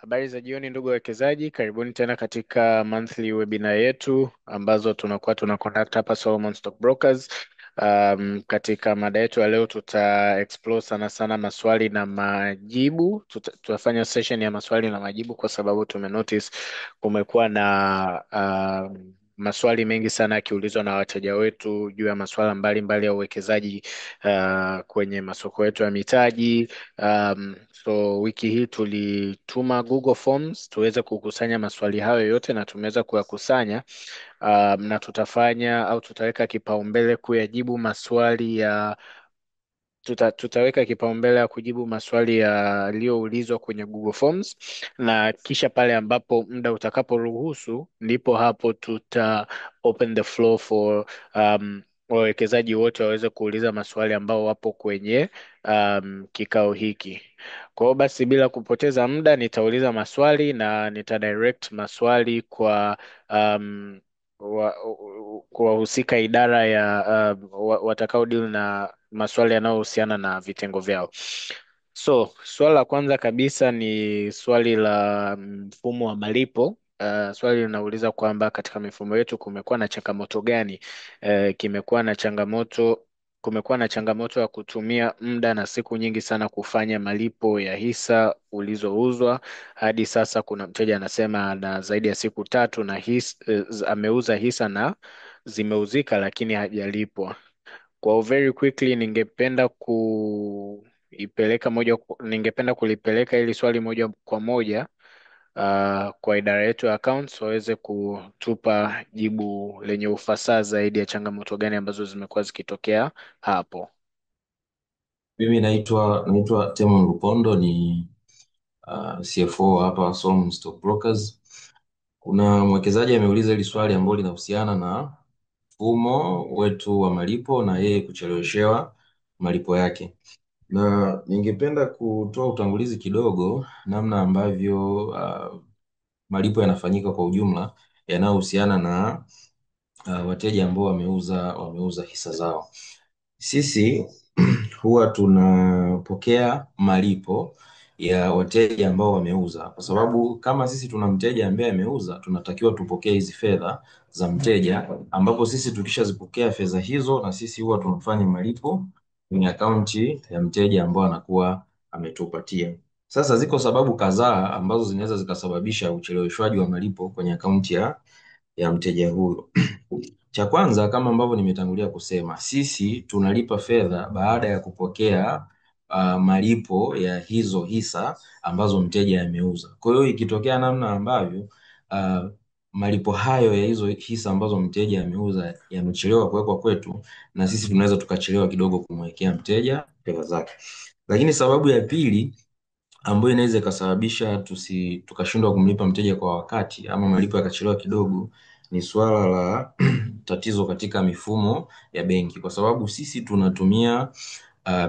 Habari za jioni ndugu wawekezaji, karibuni tena katika monthly webinar yetu ambazo tunakuwa tuna conduct hapa Solomon Stock Brokers. Katika mada yetu ya leo tuta explore sana sana maswali na majibu. Tutafanya session ya maswali na majibu kwa sababu tumenotice kumekuwa na maswali mengi sana yakiulizwa na wateja wetu juu ya masuala mbalimbali ya uwekezaji kwenye masoko yetu ya mitaji. So wiki hii tulituma Google Forms tuweze kukusanya maswali hayo yote na tumeweza kuyakusanya, na tutafanya au tutaweka kipaumbele kuyajibu maswali ya tutaweka kipaumbele ya kujibu maswali yaliyoulizwa kwenye Google Forms, na kisha pale ambapo muda utakaporuhusu ndipo hapo tuta open the floor for wawekezaji wote waweze kuuliza maswali ambao wapo kwenye kikao hiki. Kwa hiyo basi bila kupoteza muda nitauliza maswali na nitadirect maswali kwa wa- kuwahusika idara ya watakao deal na maswali yanayohusiana na vitengo vyao. So swali la kwanza kabisa ni swali la mfumo wa malipo. Swali linauliza kwamba katika mifumo yetu kumekuwa na changamoto gani? Kumekuwa na changamoto ya kutumia muda na siku nyingi sana kufanya malipo ya hisa ulizouzwa. Hadi sasa kuna mteja anasema ana zaidi ya siku tatu na ameuza hisa na zimeuzika lakini hajalipwa. Kwa very quickly ningependa kulipeleka hili swali moja kwa moja kwa idara yetu ya accounts waweze kutupa jibu lenye ufasaha zaidi ya changamoto gani ambazo zimekuwa zikitokea hapo. Mimi naitwa Temon Lupondo, ni CFO hapa Solomon Stock Brokers. Kuna mwekezaji ameuliza hili swali ambalo linahusiana na mfumo wetu wa malipo na yeye kucheleweshewa malipo yake, na ningependa kutoa utangulizi kidogo namna ambavyo malipo yanafanyika kwa ujumla yanayohusiana na wateja ambao wameuza hisa zao. Sisi huwa tunapokea malipo ya wateja ambao wameuza, kwa sababu kama sisi tuna mteja ambaye ameuza, tunatakiwa tupokee hizi fedha za mteja, ambapo sisi tukishazipokea fedha hizo, na sisi huwa tunafanya malipo kwenye akaunti ya mteja ambao anakuwa ametupatia. Sasa ziko sababu kadhaa ambazo zinaweza zikasababisha ucheleweshwaji wa malipo kwenye akaunti ya mteja huyo. Cha kwanza, kama ambavyo nimetangulia kusema, sisi tunalipa fedha baada ya kupokea malipo ya hizo hisa ambazo mteja ameuza. Kwa hiyo ikitokea namna ambavyo uh, malipo hayo ya hizo hisa ambazo mteja ameuza yamechelewa kuwekwa kwetu, na sisi tunaweza tukachelewa kidogo kumwekea mteja fedha zake. Lakini sababu ya pili ambayo inaweza ikasababisha tukashindwa kumlipa mteja kwa wakati ama malipo yakachelewa kidogo ni swala la tatizo katika mifumo ya benki, kwa sababu sisi tunatumia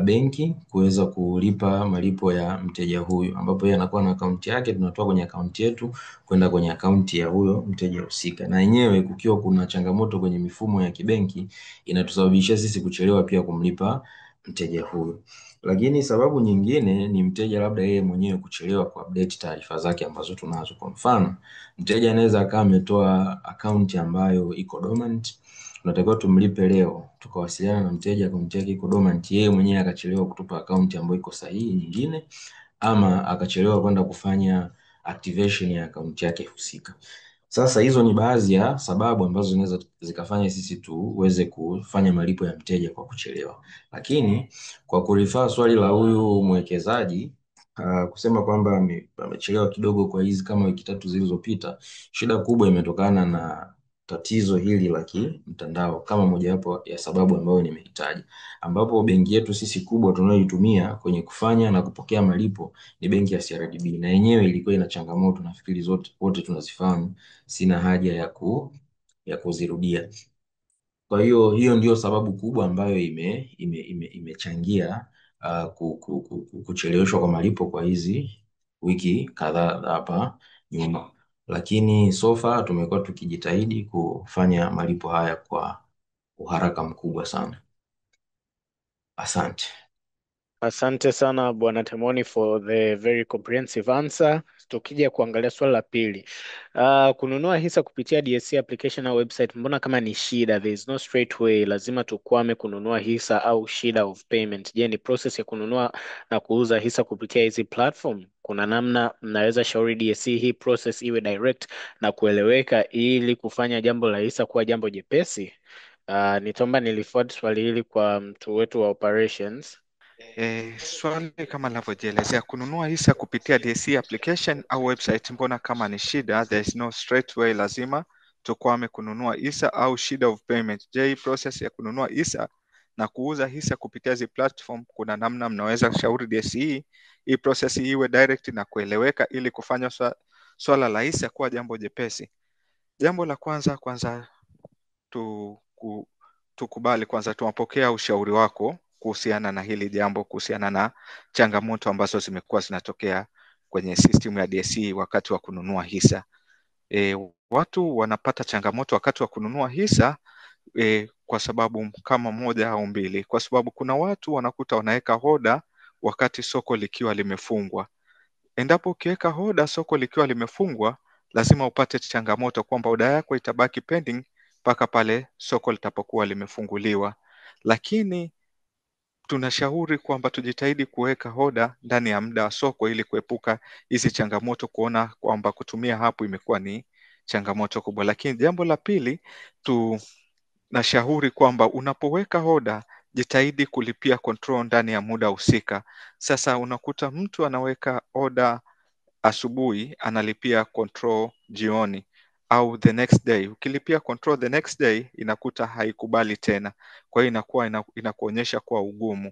benki kuweza kulipa malipo ya mteja huyu, ambapo yeye anakuwa na akaunti yake, tunatoa kwenye akaunti yetu kwenda kwenye akaunti ya huyo mteja husika, na yenyewe kukiwa kuna changamoto kwenye mifumo ya kibenki inatusababishia sisi kuchelewa pia kumlipa mteja huyu. Lakini sababu nyingine ni mteja labda yeye mwenyewe kuchelewa kuupdate taarifa zake ambazo tunazo. Kwa mfano, mteja anaweza akawa ametoa akaunti ambayo iko dormant, tunatakiwa tumlipe leo, tukawasiliana na mteja akaunti yake iko dormant, yeye mwenyewe akachelewa kutupa akaunti ambayo iko sahihi nyingine, ama akachelewa kwenda kufanya activation ya akaunti yake husika. Sasa hizo ni baadhi ya sababu ambazo zinaweza zikafanya sisi tuweze kufanya malipo ya mteja kwa kuchelewa. Lakini kwa kurifaa swali la huyu mwekezaji kusema kwamba amechelewa kidogo kwa hizi kama wiki tatu zilizopita, shida kubwa imetokana na tatizo hili la kimtandao kama mojawapo ya sababu ambayo nimehitaji, ambapo benki yetu sisi kubwa tunayoitumia kwenye kufanya na kupokea malipo ni benki ya CRDB, na yenyewe ilikuwa ina changamoto, nafikiri wote tunazifahamu, sina haja ya kuzirudia. Kwa hiyo ndio sababu kubwa ambayo imechangia kucheleweshwa kwa malipo kwa hizi wiki kadhaa hapa nyuma, lakini so far tumekuwa tukijitahidi kufanya malipo haya kwa uharaka mkubwa sana. Asante. Asante sana Bwana Temoni for the very comprehensive answer. Tukija kuangalia swali la pili, kununua hisa kupitia DSE application au website, mbona kama ni shida? There is no straight way, lazima tukwame kununua hisa au shida of payment? Je, ni process ya kununua na kuuza hisa kupitia hizi platform? Kuna namna mnaweza shauri DSE hii process iwe direct na kueleweka ili kufanya jambo la hisa kuwa jambo jepesi? Nitaomba nilifuate swali hili kwa mtu wetu wa operations. Swali kama linavyojielezea, kununua hisa kupitia DSE application au website, mbona kama ni shida? There is no straight way, lazima tukwame kununua hisa au shida of payment? Je, hii process ya kununua hisa na kuuza hisa kupitia hizi platform, kuna namna mnaweza shauri DSE hii process iwe direct na kueleweka ili kufanya swala la hisa kuwa jambo jepesi? Jambo la kwanza tu, tukubali kwanza, tunapokea ushauri wako kuhusiana na hili jambo, kuhusiana na changamoto ambazo zimekuwa zinatokea kwenye system ya DSE wakati wa kununua hisa. Watu wanapata changamoto wakati wa kununua hisa kwa sababu kama moja au mbili. Kwa sababu kuna watu wanakuta wanaweka hoda wakati soko likiwa limefungwa. Endapo ukiweka hoda soko likiwa limefungwa, lazima upate changamoto kwamba oda yako itabaki pending mpaka pale soko litapokuwa limefunguliwa. Lakini tunashauri kwamba tujitahidi kuweka hoda ndani ya muda wa soko ili kuepuka hizi changamoto, kuona kwamba kutumia hapo imekuwa ni changamoto kubwa. Lakini jambo la pili, tunashauri kwamba unapoweka hoda jitahidi kulipia control ndani ya muda husika. Sasa unakuta mtu anaweka oda asubuhi, analipia control jioni au the next day. Ukilipia control the next day, inakuta haikubali tena, kwa hiyo inakuonyesha kuwa ugumu.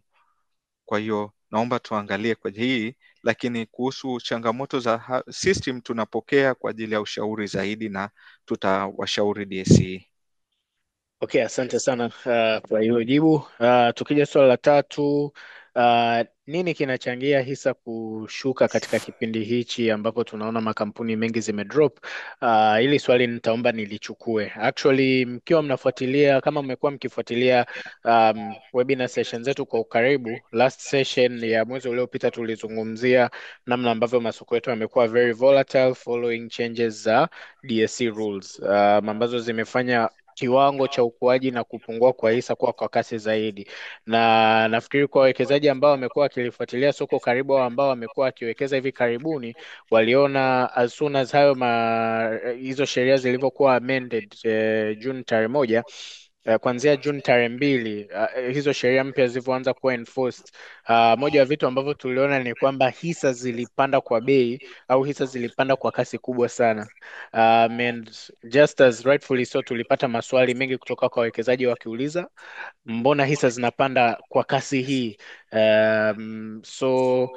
Kwa hiyo naomba tuangalie kwenye hii, lakini kuhusu changamoto za system tunapokea kwa ajili ya ushauri zaidi na tutawashauri DSE. Okay, asante sana kwa hiyo jibu. Tukija swala la tatu, nini kinachangia hisa kushuka katika kipindi hichi ambapo tunaona makampuni mengi zimedrop? Hili swali nitaomba nilichukue. Actually, mkiwa mnafuatilia, kama mmekuwa mkifuatilia webinar session zetu kwa ukaribu, last session ya mwezi uliopita tulizungumzia namna ambavyo masoko yetu yamekuwa very volatile following changes za DSE rules ambazo zimefanya kiwango cha ukuaji na kupungua kwa hisa kuwa kwa kasi zaidi, na nafikiri kwa wawekezaji ambao wamekuwa wakilifuatilia soko karibu au ambao wamekuwa wakiwekeza hivi karibuni waliona as soon as hizo sheria zilivyokuwa amended June tarehe moja, kuanzia Juni tarehe mbili, hizo sheria mpya zilivyoanza kuwa enforced, moja ya vitu ambavyo tuliona ni kwamba hisa zilipanda kwa bei au hisa zilipanda kwa kasi kubwa sana. And just as rightfully so, tulipata maswali mengi kutoka kwa wawekezaji wakiuliza mbona hisa zinapanda kwa kasi hii? So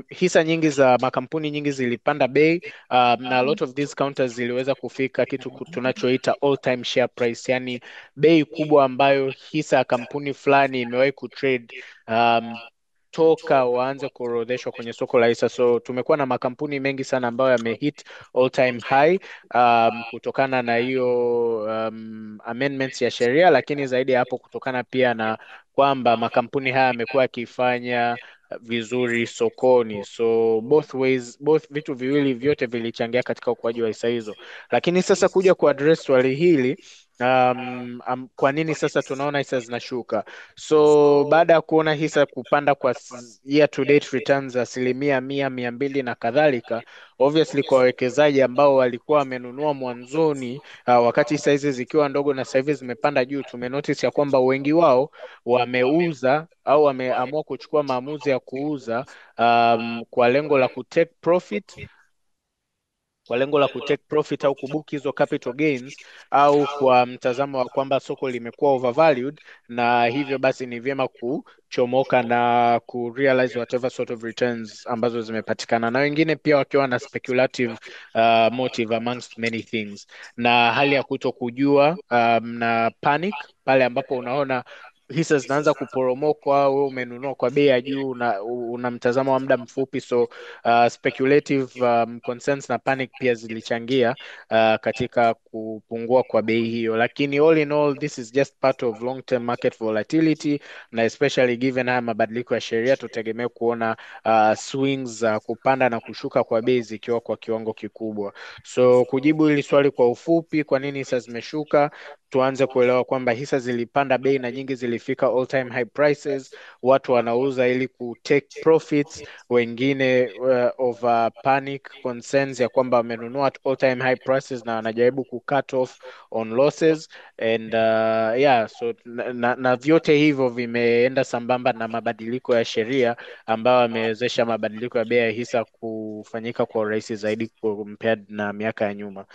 hisa nyingi za makampuni nyingi zilipanda bei, na a lot of these counters ziliweza kufika kitu tunachoita all time share price, yani bei kubwa ambayo hisa ya kampuni fulani imewahi kutrade um, toka waanze kuorodheshwa kwenye soko la hisa. So tumekuwa na makampuni mengi sana ambayo yamehit all time high kutokana na hiyo amendments ya sheria, lakini zaidi ya hapo kutokana pia na kwamba makampuni haya yamekuwa yakifanya vizuri sokoni. So both ways, both vitu viwili vyote vilichangia katika ukuaji wa hisa hizo. Lakini sasa kuja kuaddress swali hili, kwa nini sasa tunaona hisa zinashuka? So baada ya kuona hisa kupanda kwa year to date returns asilimia mia, 200 na kadhalika, obviously kwa wawekezaji ambao walikuwa wamenunua mwanzoni wakati hisa hizi zikiwa ndogo na sasa hivi zimepanda juu, tumenotice ya kwamba wengi wao wameuza au wameamua kuchukua maamuzi ya kuuza kwa lengo la kutake profit, au kubuki hizo capital gains, au kwa mtazamo wa kwamba soko limekuwa overvalued na hivyo basi ni vyema kuchomoka na kurealize whatever sort of returns ambazo zimepatikana, na wengine pia wakiwa na speculative motive amongst many things, na hali ya kuto kujua na panic pale ambapo unaona hisa zinaanza kuporomoka, wewe umenunua kwa bei ya juu, una mtazamo wa muda mfupi, so speculative concerns na panic pia zilichangia katika kupungua kwa bei hiyo, lakini all in all this is just part of long term market volatility, na especially given haya mabadiliko ya sheria tutegemee kuona swings za kupanda na kushuka kwa bei zikiwa kwa kiwango kikubwa. So kujibu hili swali kwa ufupi, kwa nini hisa zimeshuka, tuanze kuelewa kwamba hisa zilipanda bei na nyingi zilifika all time high prices. Watu wanauza ili ku take profits, wengine over panic concerns ya kwamba wamenunua at all time high prices na wanajaribu ku cut off on losses and yeah, so na vyote hivyo vimeenda sambamba na mabadiliko ya sheria ambayo yamewezesha mabadiliko ya bei ya hisa kufanyika kwa urahisi zaidi compared na miaka ya nyuma.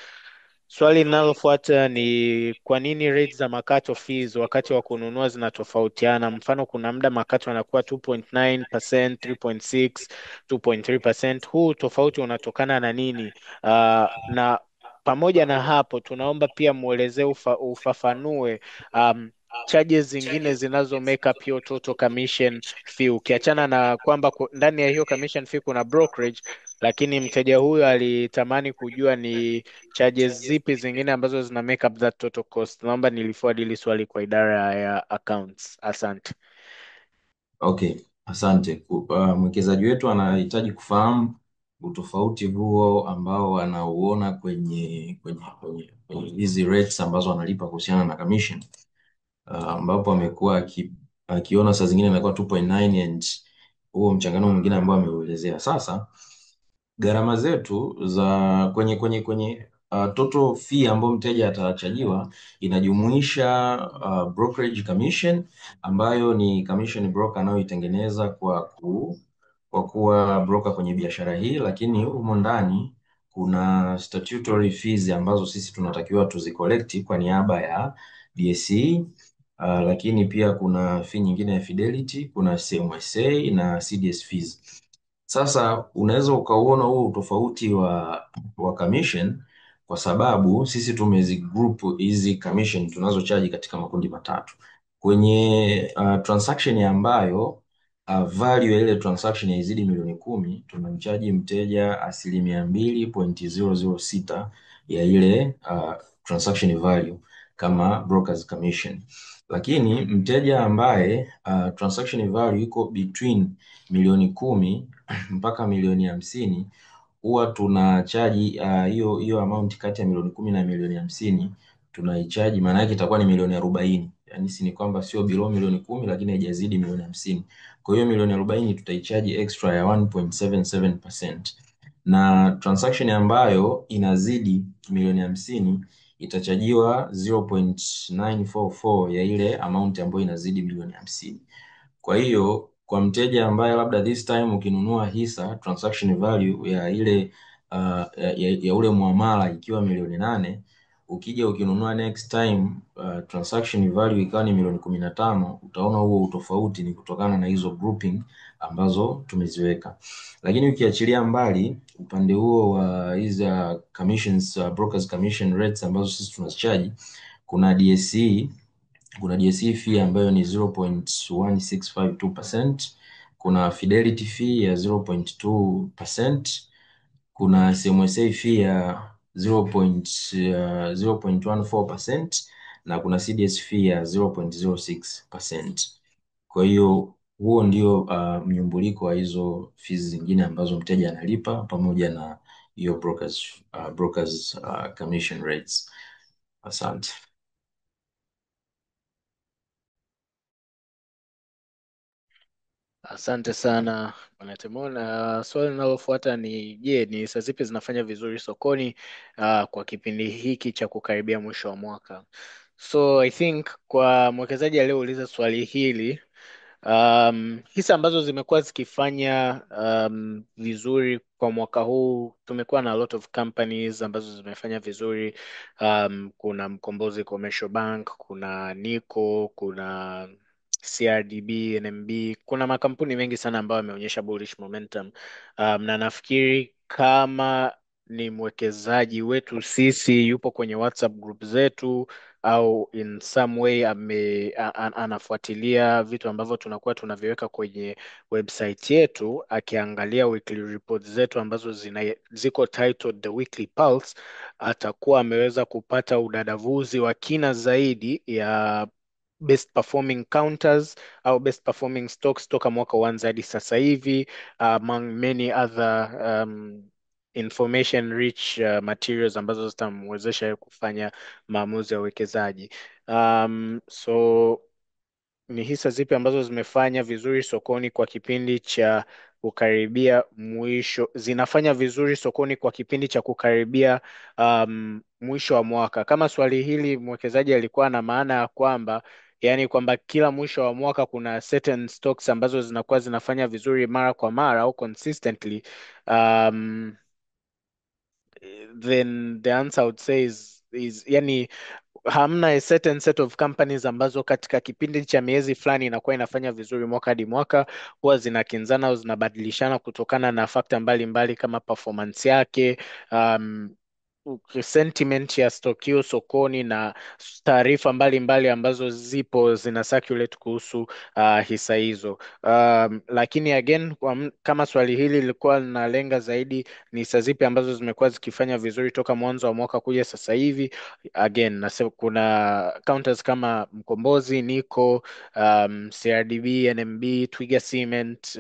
Swali linalofuata ni kwa nini rates za makato fees wakati wa kununua zinatofautiana? Mfano, kuna muda makato yanakuwa 2.9%, 3.6, 2.3%. Huu tofauti unatokana na nini? Na pamoja na hapo, tunaomba pia muelezee ufafanue charges zingine zinazo make up hiyo total commission fee, ukiachana na kwamba ndani ya hiyo commission fee kuna brokerage, lakini mteja huyo alitamani kujua ni charges zipi zingine ambazo zina make up that total cost. Naomba niliforward hili swali kwa idara ya accounts. Asante. Okay, asante. Mwekezaji wetu anahitaji kufahamu utofauti huo ambao anauona kwenye hizi rates ambazo analipa kuhusiana na commission, ambapo amekuwa akiona saa zingine inakuwa 2.9 and huo mchanganuo mwingine ambao ameuelezea. Sasa gharama zetu za kwenye total fee ambayo mteja atachajiwa inajumuisha brokerage commission ambayo ni commission broker anayoitengeneza kwa kuwa broker kwenye biashara hii, lakini humo ndani kuna statutory fees ambazo sisi tunatakiwa tuzicollect kwa niaba ya DSE. Lakini pia kuna fee nyingine ya Fidelity, kuna CMSA na CDS fees. Sasa unaweza ukauona huo utofauti wa commission kwa sababu sisi tumezigroup hizi commission tunazochaji katika makundi matatu. Kwenye transaction ambayo value ya ile transaction haizidi milioni 10, tunamchaji mteja 2.006 ya ile transaction value kama brokers commission. Lakini mteja ambaye transaction value iko between milioni 10 mpaka milioni 50 huwa tunachaji hiyo amount kati ya milioni 10 na milioni 50 tunaichaji, maana yake itakuwa ni milioni 40. Yani si ni kwamba sio below milioni 10 lakini haijazidi milioni 50. Kwa hiyo milioni 40 tutaichaji extra ya 1.77%, na transaction ambayo inazidi milioni 50 itachajiwa 0.944 ya ile amount ambayo inazidi milioni 50. Kwa hiyo kwa mteja ambaye labda this time ukinunua hisa transaction value ya ile ya ule muamala ikiwa milioni 8, ukija ukinunua next time transaction value ikawa ni milioni 15, utaona huo utofauti ni kutokana na hizo grouping ambazo tumeziweka. Lakini ukiachilia mbali upande huo wa hizo commissions, brokers commission rates ambazo sisi tunazichaji, kuna DSE fee ambayo ni 0.1652%, kuna Fidelity fee ya 0.2%, kuna CMSA fee ya 0.14% na kuna CDS fee ya 0.06%. Kwa hiyo huo ndio mnyumbuliko wa hizo fees zingine ambazo mteja analipa pamoja na hiyo brokers commission rates. Asante. Asante sana Bwana Temon. Swali linalofuata ni je, ni hisa zipi zinafanya vizuri sokoni kwa kipindi hiki cha kukaribia mwisho wa mwaka? So I think kwa mwekezaji aliyeuliza swali hili, hisa ambazo zimekuwa zikifanya vizuri kwa mwaka huu, tumekuwa na a lot of companies ambazo zimefanya vizuri. Kuna Mkombozi Commercial Bank, kuna Nico, kuna CRDB, NMB, kuna makampuni mengi sana ambayo yameonyesha bullish momentum. Na nafikiri kama ni mwekezaji wetu sisi, yupo kwenye WhatsApp group zetu, au in some way anafuatilia vitu ambavyo tunakuwa tunaviweka kwenye website yetu, akiangalia weekly reports zetu ambazo ziko titled The Weekly Pulse, atakuwa ameweza kupata udadavuzi wa kina zaidi ya best performing counters au best performing stocks toka mwaka uanza hadi sasa hivi, among many other information rich materials ambazo zitamwezesha kufanya maamuzi ya uwekezaji. So ni hisa zipi ambazo zimefanya vizuri sokoni kwa kipindi cha kukaribia mwisho, zinafanya vizuri sokoni kwa kipindi cha kukaribia mwisho wa mwaka? Kama swali hili mwekezaji alikuwa na maana ya kwamba, yani kwamba kila mwisho wa mwaka kuna certain stocks ambazo zinakuwa zinafanya vizuri mara kwa mara au consistently, um, then the answer I would say is yani hamna a certain set of companies ambazo katika kipindi cha miezi fulani inakuwa inafanya vizuri mwaka hadi mwaka. Huwa zinakinzana au zinabadilishana kutokana na fakta mbalimbali kama performance yake, um, sentiment ya stock hiyo sokoni, na taarifa mbalimbali ambazo zipo zina circulate kuhusu hisa hizo. Lakini again, kama swali hili lilikuwa linalenga zaidi ni hisa zipi ambazo zimekuwa zikifanya vizuri toka mwanzo wa mwaka kuja sasa hivi, again nasema kuna counters kama Mkombozi, Nico, CRDB, NMB, Twiga Cement,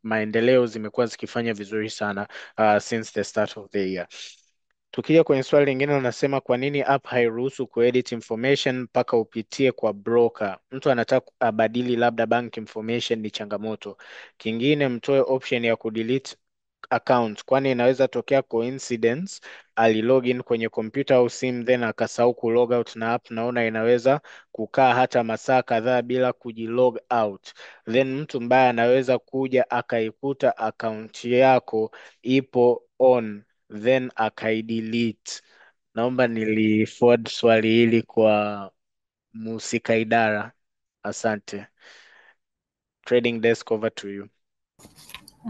Maendeleo zimekuwa zikifanya vizuri sana since the start of the year. Tukija kwenye swali lingine, unasema kwa nini app hairuhusu kuedit information mpaka upitie kwa broker? Mtu anataka abadili labda bank information, ni changamoto. Kingine, mtoe option ya kudelete account, kwani inaweza tokea coincidence alilogin kwenye kompyuta au simu then akasahau kulog out na app. Naona inaweza kukaa hata masaa kadhaa bila kujilog out, then mtu mbaya anaweza kuja akaikuta account yako ipo on then akaidelete. Naomba niliforward swali hili kwa mhusika idara. Asante. Trading desk, over to you.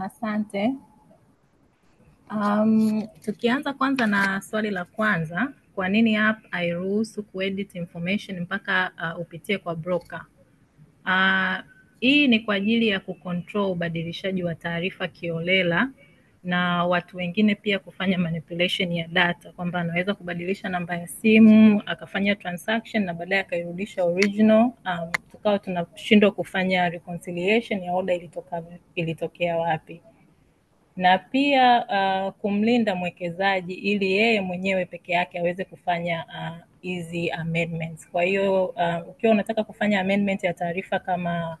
Asante. Tukianza kwanza na swali la kwanza, kwa nini app hairuhusu kuedit information mpaka upitie kwa broker? Hii ni kwa ajili ya kucontrol ubadilishaji wa taarifa kiolela na watu wengine pia kufanya manipulation ya data, kwamba anaweza kubadilisha namba ya simu akafanya transaction na baadaye akairudisha original, tukawa tunashindwa kufanya reconciliation ya order ilitokea wapi, na pia kumlinda mwekezaji ili yeye mwenyewe peke yake aweze kufanya hizi amendments. Kwa hiyo ukiwa unataka kufanya amendment ya taarifa kama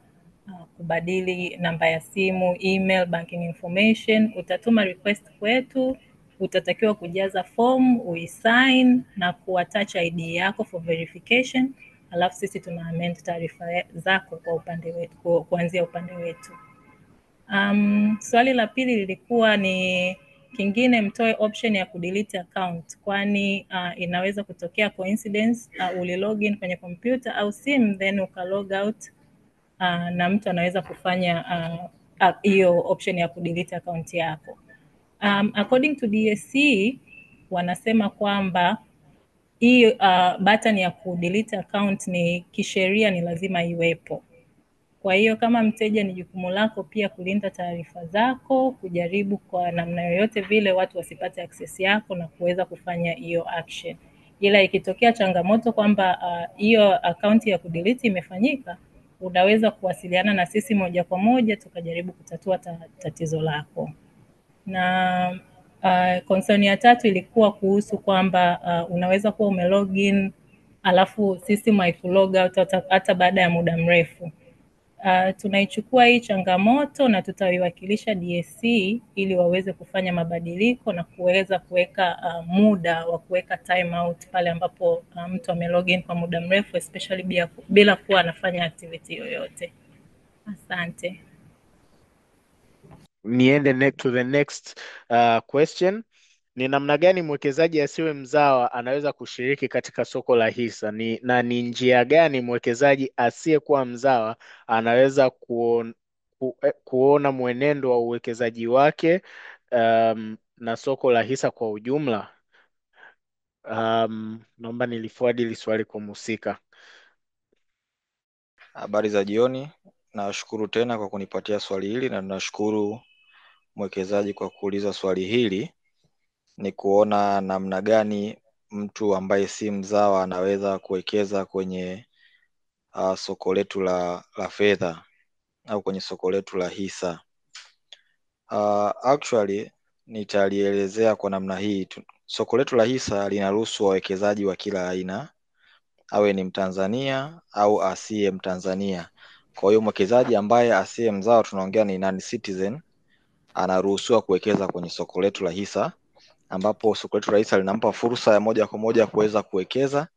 kubadili namba ya simu, email, banking information, utatuma request kwetu, utatakiwa kujaza form, uisign na kuattach ID yako for verification, alafu sisi tuna amend taarifa zako kwa upande wetu, kuanzia upande wetu. Swali la pili lilikuwa ni kingine, mtoe option ya kudelete account, kwani inaweza kutokea coincidence ulilogin kwenye kompyuta au simu then ukalog out, na mtu anaweza kufanya hiyo option ya kudelete account yako. According to DSE wanasema kwamba hii button ya kudelete account ni kisheria, ni lazima iwepo. Kwa hiyo kama mteja, ni jukumu lako pia kulinda taarifa zako, kujaribu kwa namna yoyote vile watu wasipate access yako na kuweza kufanya hiyo action. Ila ikitokea changamoto kwamba hiyo account ya kudelete imefanyika, unaweza kuwasiliana na sisi moja kwa moja tukajaribu kutatua tatizo lako. Na concern ya tatu ilikuwa kuhusu kwamba unaweza kuwa umelogin alafu system haikulog out hata baada ya muda mrefu. Tunaichukua hii changamoto na tutaiwakilisha DSE ili waweze kufanya mabadiliko na kuweza kuweka muda wa kuweka time out pale ambapo mtu amelogin kwa muda mrefu, especially bila kuwa anafanya activity yoyote. Asante. Niende to the next question. Ni namna gani mwekezaji asiwe mzawa anaweza kushiriki katika soko la hisa? Na ni njia gani mwekezaji asiyekuwa mzawa anaweza kuona mwenendo wa uwekezaji wake na soko la hisa kwa ujumla. Naomba nilifuadi hili swali kwa mhusika. Habari za jioni, nashukuru tena kwa kunipatia swali hili na nashukuru mwekezaji kwa kuuliza swali hili. Ni kuona namna gani mtu ambaye si mzawa anaweza kuwekeza kwenye soko letu la fedha au kwenye soko letu la hisa. Actually nitalielezea kwa namna hii. Soko letu la hisa linaruhusu wawekezaji wa kila aina, awe ni Mtanzania au asiye Mtanzania. Kwa hiyo mwekezaji ambaye asiye mzawa, tunaongea ni non citizen, anaruhusiwa kuwekeza kwenye soko letu la hisa, ambapo soko letu la hisa linampa fursa ya moja kwa moja kuweza kuwekeza,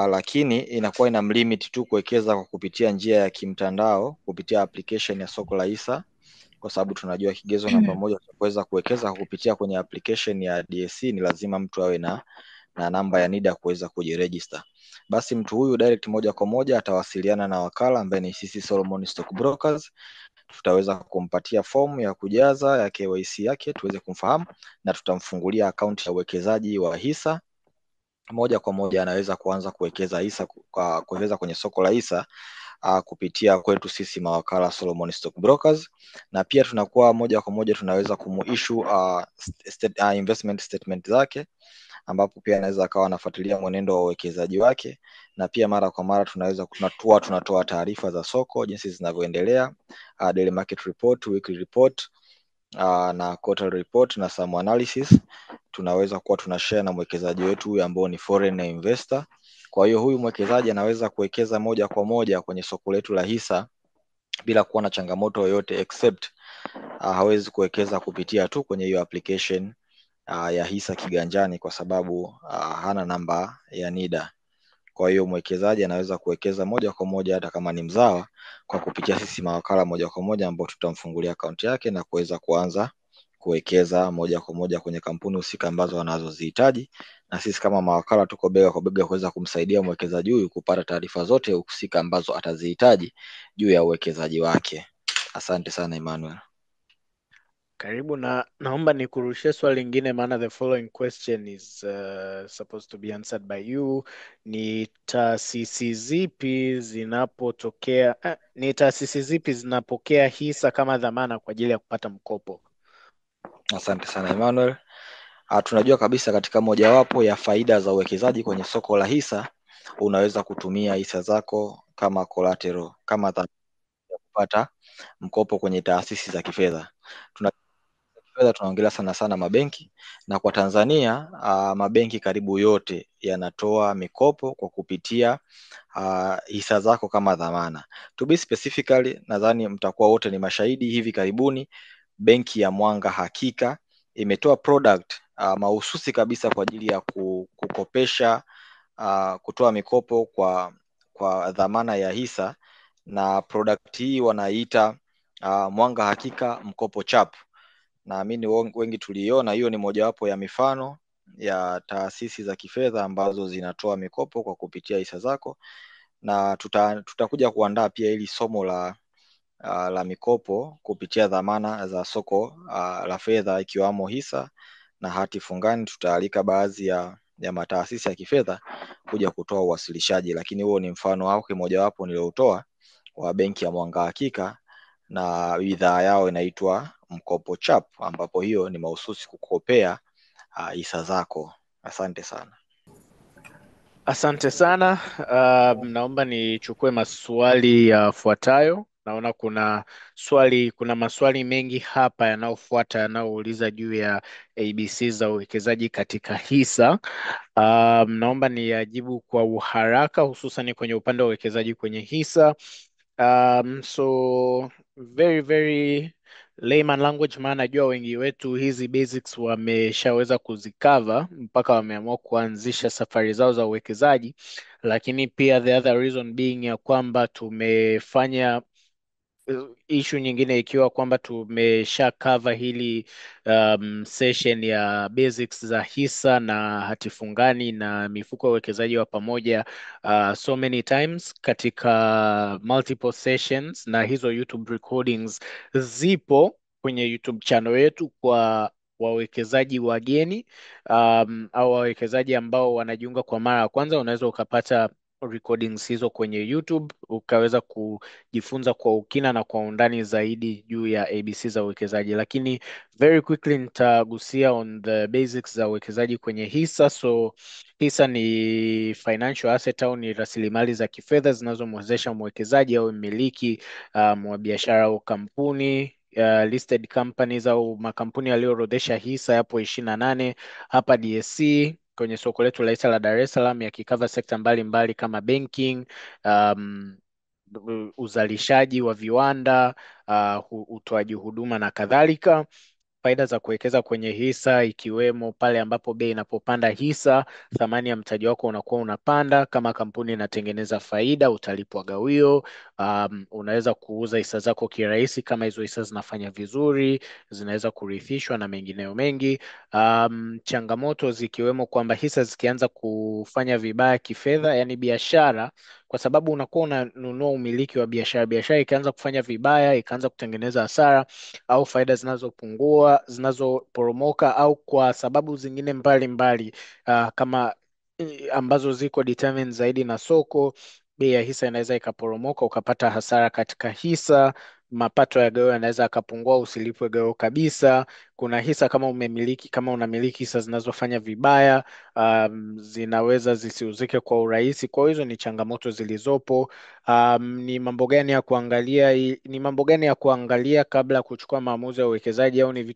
lakini inakuwa ina mlimit tu kuwekeza kwa kupitia njia ya kimtandao kupitia application ya soko la hisa, kwa sababu tunajua kigezo namba moja cha kuweza kuwekeza kupitia kwenye application ya DSE ni lazima mtu awe na namba ya NIDA kuweza kujiregister. Basi mtu huyu direct moja kwa moja atawasiliana na wakala ambaye ni sisi Solomon Stock Brokers. Tutaweza kumpatia fomu ya kujaza ya KYC yake tuweze kumfahamu, na tutamfungulia akaunti ya uwekezaji wa hisa. Moja kwa moja anaweza kuanza kuwekeza hisa, kuwekeza kwenye soko la hisa kupitia kwetu sisi mawakala Solomon Stock Brokers, na pia tunakuwa moja kwa moja tunaweza kumuissue investment statement zake, ambapo pia anaweza akawa anafuatilia mwenendo wa uwekezaji wake, na pia mara kwa mara tunatoa taarifa za soko jinsi zinavyoendelea, daily market report, weekly report, na quarterly report na some analysis. Tunaweza kuwa tunashare na mwekezaji wetu huyu ambao ni foreign investor. Kwa hiyo huyu mwekezaji anaweza kuwekeza moja kwa moja kwenye soko letu la hisa bila kuwa na changamoto yoyote, except hawezi kuwekeza kupitia tu kwenye hiyo application ya hisa kiganjani, kwa sababu hana namba ya NIDA. Kwa hiyo mwekezaji anaweza kuwekeza moja kwa moja hata kama ni mzawa kwa kupitia sisi mawakala moja kwa moja ambao tutamfungulia akaunti yake na kuweza kuanza kuwekeza moja kwa moja kwenye kampuni husika ambazo wanazozihitaji, na sisi kama mawakala tuko bega kwa bega kuweza kumsaidia mwekezaji huyu kupata taarifa zote husika ambazo atazihitaji juu ya uwekezaji wake. Asante sana Emmanuel. Karibu, na naomba nikurushie swali lingine, maana the following question is supposed to be answered by you. Ni taasisi zipi zinapokea hisa kama dhamana kwa ajili ya kupata mkopo? Asante sana Emmanuel. Tunajua kabisa katika mojawapo ya faida za uwekezaji kwenye soko la hisa, unaweza kutumia hisa zako kama collateral, kama dhamana ya kupata mkopo kwenye taasisi za kifedha. Tunaongelea sana mabenki, na kwa Tanzania mabenki karibu yote yanatoa mikopo kwa kupitia hisa zako kama dhamana. To be specifically, nadhani mtakuwa wote ni mashahidi, hivi karibuni benki ya Mwanga Hakika imetoa product mahususi kabisa kwa ajili ya kukopesha, kutoa mikopo kwa dhamana ya hisa, na product hii wanaita Mwanga Hakika Mkopo Chap. Naamini wengi tuliona. Hiyo ni mojawapo ya mifano ya taasisi za kifedha ambazo zinatoa mikopo kwa kupitia hisa zako, na tutakuja kuandaa pia ili somo la mikopo kupitia dhamana za soko la fedha, ikiwamo hisa na hati fungani. Tutaalika baadhi ya mataasisi ya kifedha kuja kutoa uwasilishaji, lakini huo ni mfano wake mojawapo niliotoa wa benki ya Mwanga Hakika, na bidhaa yao inaitwa Mkopo Chap, ambapo hiyo ni mahususi kukopea hisa zako. Asante sana. Asante sana. Naomba nichukue maswali yafuatayo. Naona kuna maswali mengi hapa yanayofuata yanayouliza juu ya ABC za uwekezaji katika hisa. Naomba niyajibu kwa uharaka, hususan kwenye upande wa uwekezaji kwenye hisa. So very layman language, maana najua wengi wetu hizi basics wameshaweza kuzikava mpaka wameamua kuanzisha safari zao za uwekezaji, lakini pia the other reason being ya kwamba tumefanya issue nyingine ikiwa kwamba tumesha cover hili session ya basics za hisa na hatifungani na mifuko ya uwekezaji wa pamoja so many times katika multiple sessions, na hizo YouTube recordings zipo kwenye YouTube channel yetu kwa wawekezaji wageni au wawekezaji ambao wanajiunga kwa mara ya kwanza. Unaweza ukapata recordings hizo kwenye YouTube ukaweza kujifunza kwa ukina na kwa undani zaidi juu ya ABC za uwekezaji, lakini very quickly nitagusia on the basics za uwekezaji kwenye hisa. So hisa ni financial asset au ni rasilimali za kifedha zinazomwezesha mwekezaji au mmiliki wa biashara au kampuni listed companies au makampuni yaliyoorodhesha hisa yapo 28 hapa DSE kwenye soko letu la hisa la Dar es Salaam, yakikava sekta mbalimbali kama banking, um, uzalishaji wa viwanda, utoaji huduma na kadhalika. Faida za kuwekeza kwenye hisa ikiwemo pale ambapo bei inapopanda hisa, thamani ya mtaji wako unakuwa unapanda. Kama kampuni inatengeneza faida, utalipwa gawio. Unaweza kuuza hisa zako kirahisi kama hizo hisa zinafanya vizuri, zinaweza kurithishwa na mengineyo mengi. Changamoto zikiwemo kwamba hisa zikianza kufanya vibaya kifedha, yani biashara, kwa sababu unakuwa unanunua umiliki wa biashara, biashara ikaanza kufanya vibaya, ikaanza kutengeneza hasara au faida zinazopungua, zinazoporomoka, au kwa sababu zingine mbalimbali kama ambazo ziko determined zaidi na soko, bei ya hisa inaweza ikaporomoka, ukapata hasara katika hisa. Mapato ya gawio yanaweza yakapungua, usilipwe gawio kabisa. Kuna hisa kama unamiliki hisa zinazofanya vibaya, zinaweza zisiuzike kwa urahisi. Kwa hiyo hizo ni changamoto zilizopo. Ni mambo gani ya kuangalia, kabla ya kuchukua maamuzi ya uwekezaji, au ni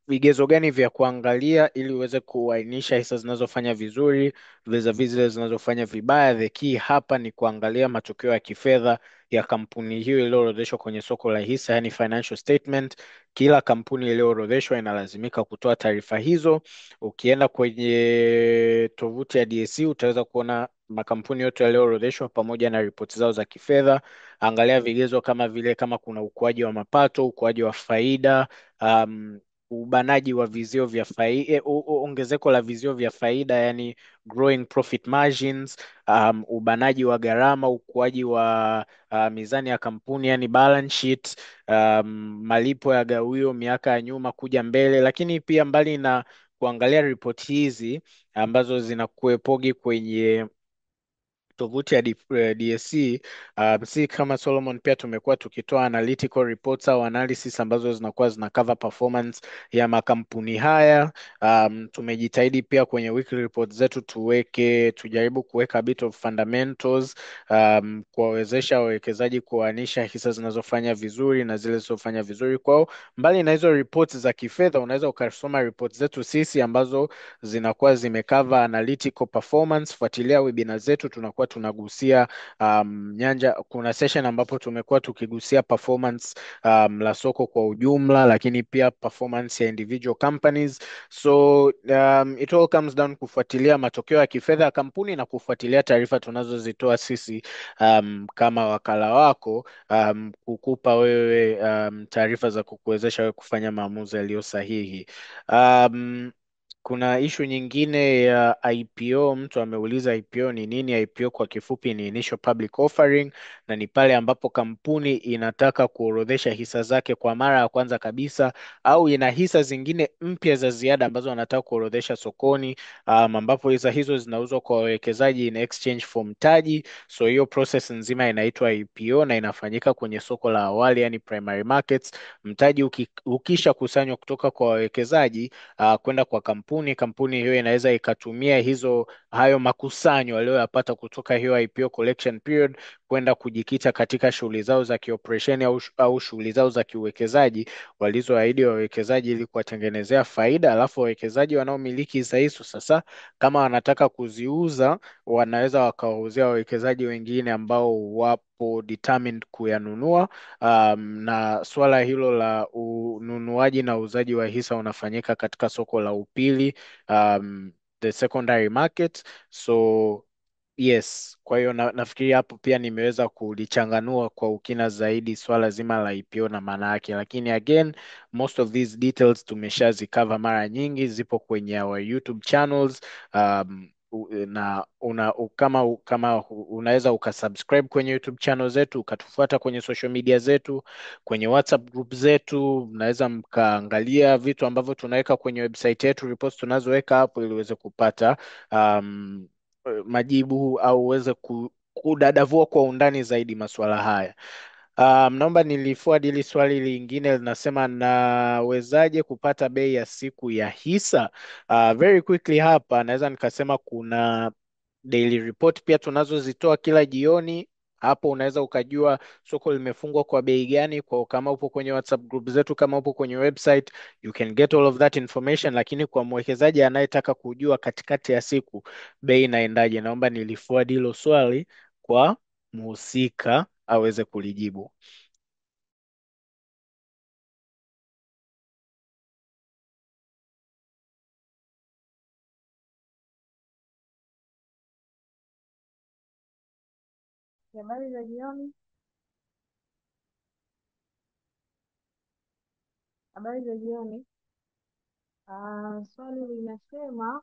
vigezo gani vya kuangalia ili uweze kuainisha hisa zinazofanya vizuri vis-a-vis zile zinazofanya vibaya? The key hapa ni kuangalia matokeo ya kifedha ya kampuni hiyo iliyoorodheshwa kwenye soko la hisa, yani financial statement. Kila kampuni iliyoorodheshwa inalazimika kutoa taarifa hizo. Ukienda kwenye tovuti ya DSE utaweza kuona makampuni yote yaliyoorodheshwa pamoja na ripoti zao za kifedha. Angalia vigezo kama vile kama kuna ukuaji wa mapato, ukuaji wa faida, ubanaji wa vizio vya faida, ongezeko la vizio vya faida, yani growing profit margins, ubanaji wa gharama, ukuaji wa mizani ya kampuni, yani balance sheet, malipo ya gawio miaka ya nyuma kuja mbele. Lakini pia mbali na kuangalia ripoti hizi ambazo zinakuwepogi kwenye tovuti ya DSE, si kama Solomon, pia tumekuwa tukitoa analytical reports au analysis ambazo zinakuwa zina cover performance ya makampuni haya. Tumejitahidi pia kwenye weekly reports zetu tujaribu kuweka bit of fundamentals, kuwawezesha wawekezaji kuanisha hisa zinazofanya vizuri na zile zisizofanya vizuri kwao. Mbali na hizo reports za kifedha, unaweza ukasoma reports zetu sisi ambazo zinakuwa zimecover analytical performance. Fuatilia webinar zetu, tunakuwa tunagusia nyanja. Kuna session ambapo tumekuwa tukigusia performance la soko kwa ujumla, lakini pia performance ya individual companies. So it all comes down kufuatilia matokeo ya kifedha ya kampuni na kufuatilia taarifa tunazozitoa sisi kama wakala wako, kukupa wewe taarifa za kukuwezesha wewe kufanya maamuzi yaliyo sahihi. Kuna ishu nyingine ya IPO. Mtu ameuliza IPO ni nini? IPO kwa kifupi ni initial public offering, na ni pale ambapo kampuni inataka kuorodhesha hisa zake kwa mara ya kwanza kabisa, au ina hisa zingine mpya za ziada ambazo wanataka kuorodhesha sokoni, ambapo hisa hizo zinauzwa kwa wawekezaji in exchange for mtaji. So hiyo process nzima inaitwa IPO na inafanyika kwenye soko la awali, yani primary markets. Mtaji ukisha kusanywa kutoka kwa wawekezaji kwenda kwa kampuni hiyo inaweza ikatumia hayo makusanyo aliyoyapata kutoka hiyo IPO collection period kwenda kujikita katika shughuli zao za kioperesheni au shughuli zao za kiuwekezaji walizoahidi wawekezaji ili kuwatengenezea faida. Alafu wawekezaji wanaomiliki hisa hizo sasa, kama wanataka kuziuza, wanaweza wakawauzia wawekezaji wengine ambao wapo determined kuyanunua. Na swala hilo la ununuaji na uuzaji wa hisa unafanyika katika soko la upili, the secondary market. So yes, kwa hiyo nafikiri hapo pia nimeweza kulichanganua kwa ukina zaidi swala zima la IPO na maana yake, lakini again, most of these details tumeshazikava mara nyingi, zipo kwenye our YouTube channels. kama unaweza ukasubscribe kwenye YouTube channel zetu, ukatufuata kwenye social media zetu, kwenye WhatsApp group zetu, mnaweza mkaangalia vitu ambavyo tunaweka kwenye website yetu, reports tunazoweka hapo, ili uweze kupata majibu au uweze kudadavua kwa undani zaidi masuala haya. Naomba niliforward hili swali lingine linasema, nawezaje kupata bei ya siku ya hisa? Very quickly hapa naweza nikasema kuna daily report pia tunazozitoa kila jioni. Hapo unaweza ukajua soko limefungwa kwa bei gani, kwa kama upo kwenye WhatsApp group zetu, kama upo kwenye website, you can get all of that information. Lakini kwa mwekezaji anayetaka kujua katikati ya siku bei inaendaje, naomba niliforward hilo swali kwa mhusika aweze kulijibu. Habari za jioni. Habari za jioni. Swali linasema,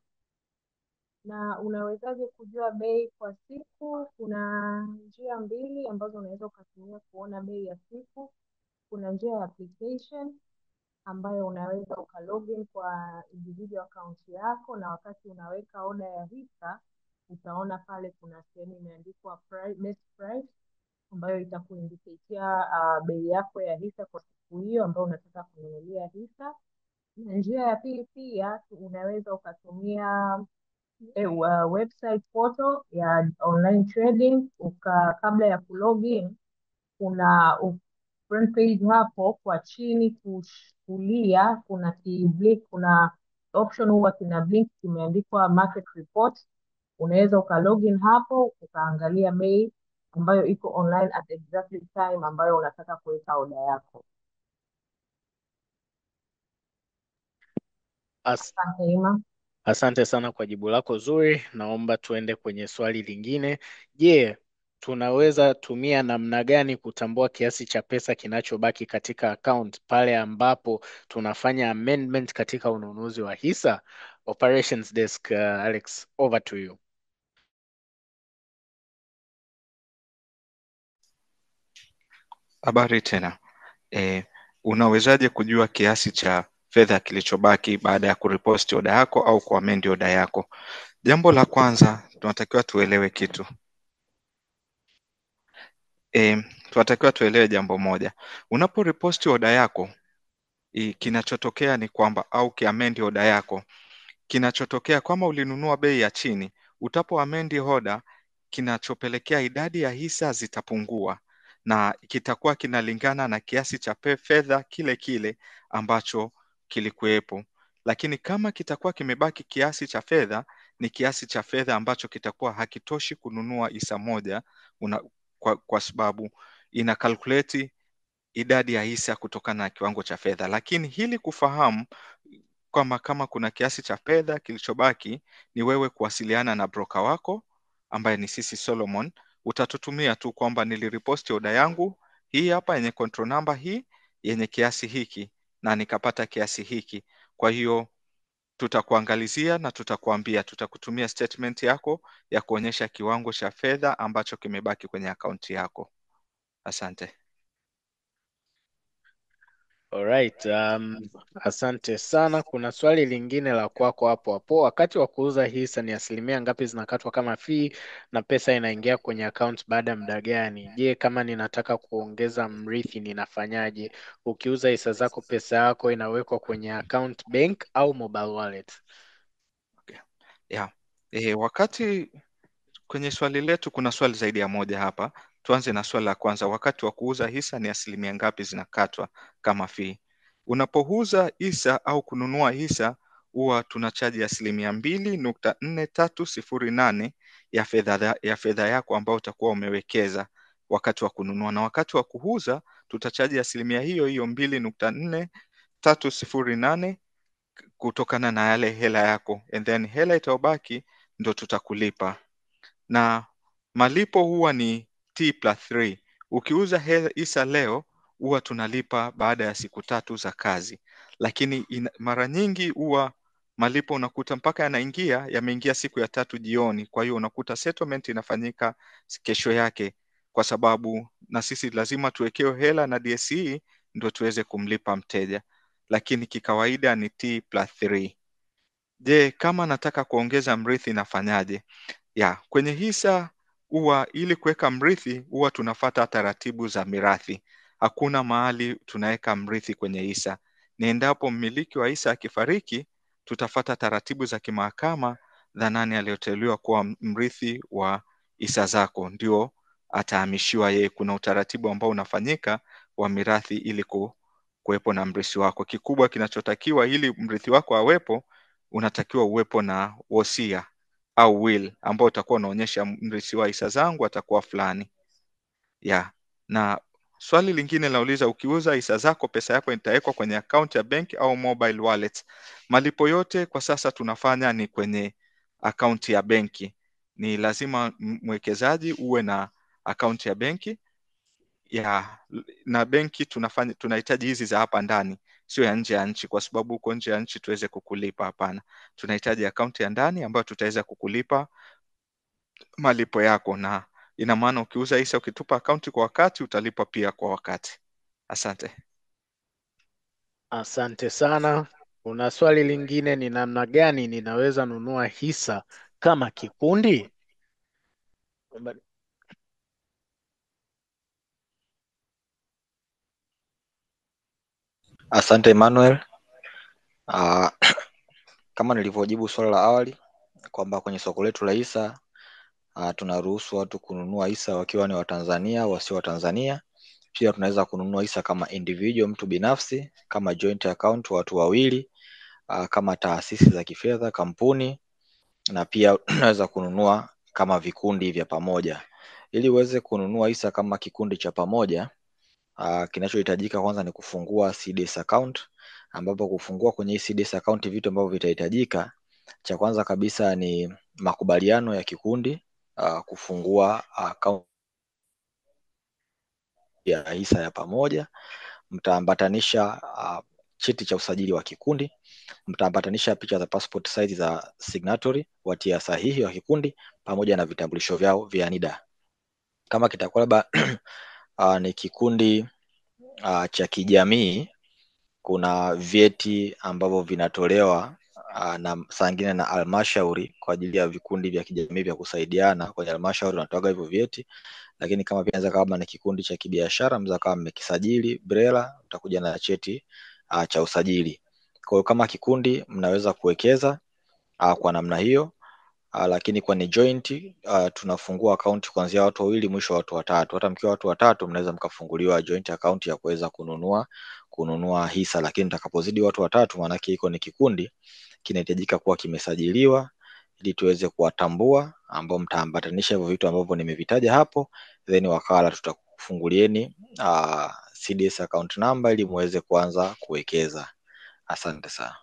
na unawezaje kujua bei kwa siku? Kuna njia mbili ambazo unaweza ukatumia kuona bei ya siku. Kuna njia ya application ambayo unaweza ukalogin kwa individual account yako, na wakati unaweka oda ya hisa utaona pale kuna sehemu imeandikwa best price ambayo itakuindiketia bei yako ya hisa kwa siku hiyo ambayo unataka kununulia hisa. Na njia ya pili pia unaweza ukatumia website portal ya online trading. Kabla ya kulogin, kuna front page hapo kwa chini kulia kuna kuna option huwa kina blink kimeandikwa market report. Unaweza ukalogin hapo ukaangalia bei ambayo iko online at exactly time ambayo unataka kuweka oda yako. Asante Ima. Asante sana kwa jibu lako zuri. Naomba tuende kwenye swali lingine. Je, tunaweza tumia namna gani kutambua kiasi cha pesa kinachobaki katika account pale ambapo tunafanya amendment katika ununuzi wa hisa? Operations desk, Alex, over to you. Habari tena. Unawezaje kujua kiasi cha fedha kilichobaki baada ya kuriposti oda yako au kuamendi oda yako? Jambo la kwanza tunatakiwa tuelewe kitu. Tunatakiwa tuelewe jambo moja. Unaporiposti oda yako, kinachotokea ni kwamba, au kiamendi oda yako, kinachotokea kama ulinunua bei ya chini, utapoamendi oda, kinachopelekea idadi ya hisa zitapungua na kitakuwa kinalingana na kiasi cha fedha kile kile ambacho kilikuwepo. Lakini kama kitakuwa kimebaki kiasi cha fedha, ni kiasi cha fedha ambacho kitakuwa hakitoshi kununua hisa moja, kwa sababu ina calculate idadi ya hisa kutokana na kiwango cha fedha. Lakini hili kufahamu kama kuna kiasi cha fedha kilichobaki, ni wewe kuwasiliana na broker wako ambaye ni sisi Solomon. Utatutumia tu kwamba niliriposti oda yangu hii hapa yenye control number hii yenye kiasi hiki na nikapata kiasi hiki. Kwa hiyo tutakuangalizia na tutakuambia, tutakutumia statement yako ya kuonyesha kiwango cha fedha ambacho kimebaki kwenye akaunti yako. Asante. Alright, asante sana. Kuna swali lingine la kwako hapo hapo. Wakati wa kuuza hisa ni asilimia ngapi zinakatwa kama fee na pesa inaingia kwenye account baada ya muda gani? Je, kama ninataka kuongeza mrithi ninafanyaje? Ukiuza hisa zako, pesa yako inawekwa kwenye account bank au mobile wallet? Okay. Yeah. Wakati kwenye swali letu kuna swali zaidi ya moja hapa. Tuanze na swali la kwanza. Wakati wa kuuza hisa ni asilimia ngapi zinakatwa kama fee? Unapouza hisa au kununua hisa, huwa tunachaji 2.4308 ya fedha yako ambayo utakuwa umewekeza wakati wa kununua, na wakati wa kuuza tutachaji asilimia hiyo 2.4308 kutokana na yale hela yako, and then hela itaobaki ndo tutakulipa, na malipo huwa ni T+3. Ukiuza hisa leo huwa tunalipa baada ya siku 3 za kazi, lakini mara nyingi huwa malipo unakuta mpaka yanaingia yameingia siku ya 3 jioni. Kwa hiyo unakuta settlement inafanyika kesho yake, kwa sababu na sisi lazima tuwekewe hela na DSE ndio tuweze kumlipa mteja, lakini kikawaida ni T+3. Je, kama nataka kuongeza mrithi nafanyaje? Kwenye hisa huwa ili kuweka mrithi huwa tunafata taratibu za mirathi. Hakuna mahali tunaweka mrithi kwenye hisa. Ni endapo mmiliki wa hisa akifariki, tutafata taratibu za kimahakama za nani aliyoteuliwa kuwa mrithi wa hisa zako, ndio atahamishiwa yeye. Kuna utaratibu ambao unafanyika wa mirathi ili kuwepo na mrithi wako. Kikubwa kinachotakiwa ili mrithi wako awepo, unatakiwa uwepo na wosia au will ambao utakuwa unaonyesha mrithi wa hisa zangu atakuwa fulani. Na swali lingine lauliza, ukiuza hisa zako pesa yako itawekwa kwenye account ya benki au mobile wallet? Malipo yote kwa sasa tunafanya ni kwenye account ya benki. Ni lazima mwekezaji uwe na account ya benki na benki tunahitaji hizi za hapa ndani, sio ya nje ya nchi, kwa sababu uko nje ya nchi tuweze kukulipa. Hapana, tunahitaji akaunti ya ndani ambayo tutaweza kukulipa malipo yako, na ina maana ukiuza hisa ukitupa akaunti kwa wakati utalipa pia kwa wakati. Asante. Asante sana. Kuna swali lingine, ni namna gani ninaweza nunua hisa kama kikundi? Asante Emmanuel. Kama nilivyojibu swali la awali kwamba kwenye soko letu la hisa tunaruhusu watu kununua hisa wakiwa ni Watanzania, wasio Watanzania. Pia tunaweza kununua hisa kama individual, mtu binafsi, kama joint account, watu wawili, kama taasisi za kifedha, kampuni, na pia unaweza kununua kama vikundi vya pamoja. Ili uweze kununua hisa kama kikundi cha pamoja, kinachohitajika kwanza ni kufungua CDS account, ambapo kufungua kwenye CDS account vitu ambavyo vitahitajika, cha kwanza kabisa ni makubaliano ya kikundi, kufungua account ya hisa ya pamoja. Mtaambatanisha cheti cha usajili wa kikundi, mtaambatanisha picha za passport size za signatory, watia sahihi wa kikundi, pamoja na vitambulisho vyao vya NIDA. Kama kitakuwa labda ni kikundi cha kijamii, kuna vyeti ambavyo vinatolewa na saa nyingine na halmashauri kwa ajili ya vikundi vya kijamii vya kusaidiana. Kwenye halmashauri wanatoa hivyo vyeti. Lakini kama pia kama ni kikundi cha kibiashara, mza kama mmekisajili BRELA, utakuja na cheti cha usajili. Kwa hiyo kama kikundi mnaweza kuwekeza kwa namna hiyo. Lakini kwenye joint tunafungua account kuanzia watu wawili mwisho watu watatu. Hata mkiwa watu watatu mnaweza mkafunguliwa joint account ya kuweza kununua hisa, lakini mtakapozidi watu watatu, maana yake iko ni kikundi, kinahitajika kuwa kimesajiliwa ili tuweze kuwatambua, ambao mtaambatanisha hivyo vitu ambavyo nimevitaja hapo, then wakala tutakufungulieni CDS account number ili muweze kuanza kuwekeza. Asante sana.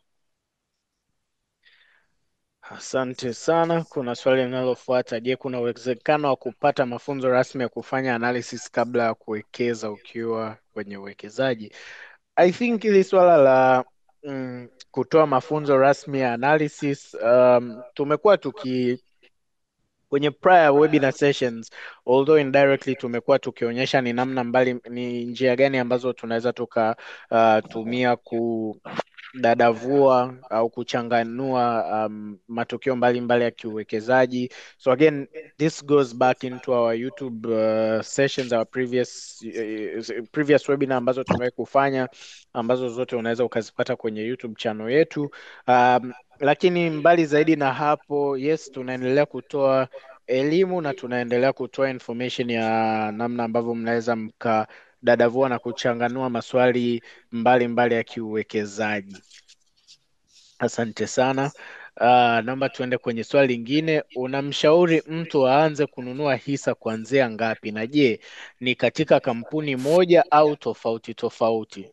Asante sana. Kuna swali linalofuata. Je, kuna uwezekano wa kupata mafunzo rasmi ya kufanya analysis kabla ya kuwekeza ukiwa kwenye uwekezaji? I think hili swala la kutoa mafunzo rasmi ya analysis, tumekuwa kwenye prior webinar sessions, although indirectly tumekuwa tukionyesha ni ni njia gani ambazo tunaweza tukatumia kudadavua au kuchanganua matukio mbalimbali ya kiuwekezaji. So again, this goes back into our YouTube sessions, our previous webinar ambazo tumewahi kufanya, ambazo zote unaweza ukazipata kwenye YouTube channel yetu. Lakini mbali zaidi na hapo, yes, tunaendelea kutoa elimu na tunaendelea kutoa information ya namna ambavyo mnaweza mkadadavua na kuchanganua maswali mbalimbali ya kiuwekezaji. Asante sana. Naomba tuende kwenye swali lingine. Unamshauri mtu aanze kununua hisa kuanzia ngapi, na je, ni katika kampuni moja au tofauti tofauti?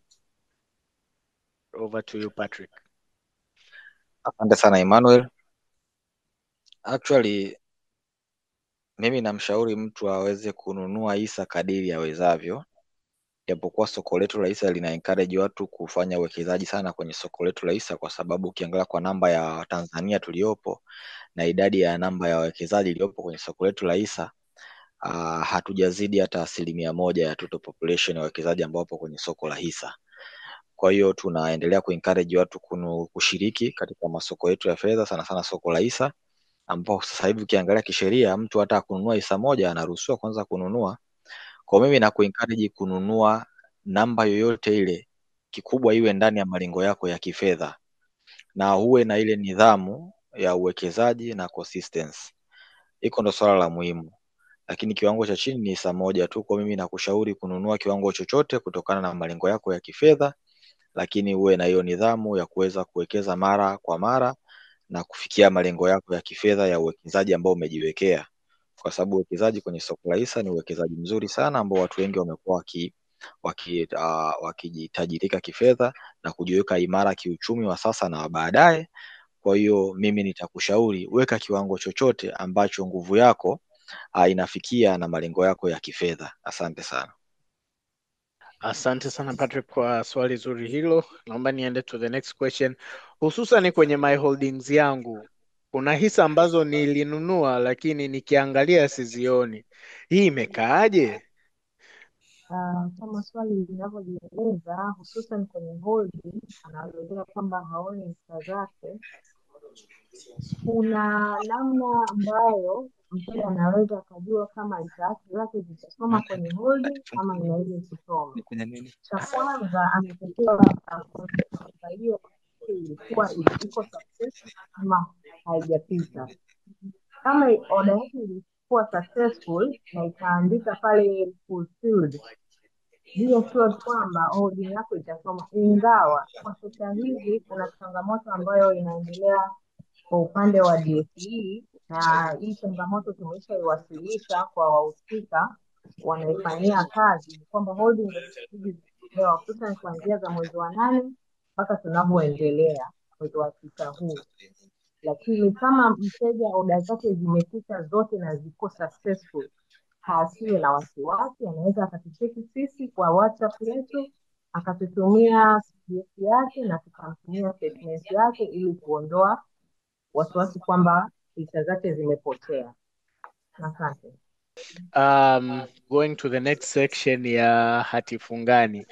Over to you, Patrick. Asante sana Emmanuel. Actually, mimi namshauri mtu aweze kununua hisa kadiri awezavyo, japokuwa soko letu la hisa lina encourage watu kufanya uwekezaji sana kwenye soko letu la hisa, kwa sababu ukiangalia kwa namba ya Tanzania tuliopo na idadi ya namba ya wawekezaji iliyopo kwenye soko letu la hisa hatujazidi hata 1% ya total population ya wawekezaji ambao wapo kwenye soko la hisa. Kwa hiyo tunaendelea kuencourage watu kushiriki katika masoko yetu ya fedha, sana sana soko la hisa, ambao sasa hivi ukiangalia kisheria mtu hata kununua hisa moja anaruhusiwa kwanza kununua. Kwa mimi na kuencourage kununua namba yoyote ile, kikubwa iwe ndani ya malengo yako ya kifedha na uwe na ile nidhamu ya uwekezaji na consistency. Hiko ndo swala la muhimu, lakini kiwango cha chini ni hisa moja tu. Kwa mimi nakushauri kununua kiwango chochote kutokana na malengo yako ya kifedha, lakini uwe na hiyo nidhamu ya kuweza kuwekeza mara kwa mara na kufikia malengo yako ya kifedha ya uwekezaji ambao umejiwekea, kwa sababu uwekezaji kwenye soko la hisa ni uwekezaji mzuri sana ambao watu wengi wamekuwa wakijitajirika kifedha na kujiweka imara kiuchumi wa sasa na wa baadaye. Kwa hiyo mimi nitakushauri weka kiwango chochote ambacho nguvu yako inafikia na malengo yako ya kifedha. Asante sana. Asante sana Patrick kwa swali zuri hilo. Naomba niende to the next question. Hususan kwenye my holdings yangu kuna hisa ambazo nilinunua lakini nikiangalia sizioni. Hii imekaaje? Kama swali linavyojieleza, hususan kwenye holding, anaelezea kwamba haoni hisa zake. Kuna namna ambayo mteja anaweza akajua kama hisa zake zitasoma kwenye holding ama inaweza isisome. Cha kwanza, anatakiwa kwamba hiyo ilikuwa iko successful ama haijapita. Kama oda yake ilikuwa successful na ikaandika pale fulfilled, be assured kwamba holding yako itasoma, ingawa kwa sasa hivi kuna changamoto ambayo inaendelea kwa upande wa DSE, na hii changamoto tumeshaiwasilisha kwa wahusika wanaifanyia kazi, kwamba holding zinazotolewa hususan kuanzia za mwezi wa 8 mpaka tunavyoendelea mwezi wa 6 huu. Lakini kama mteja oda zake zimepita zote na ziko successful, hasiwe na wasiwasi, anaweza akatucheki sisi kwa WhatsApp yetu, akatutumia PDF yake na tukamtumia statement yake ili kuondoa wasiwasi kwamba hisa zake zimepotea. Asante. Going to the next section ya hati fungani.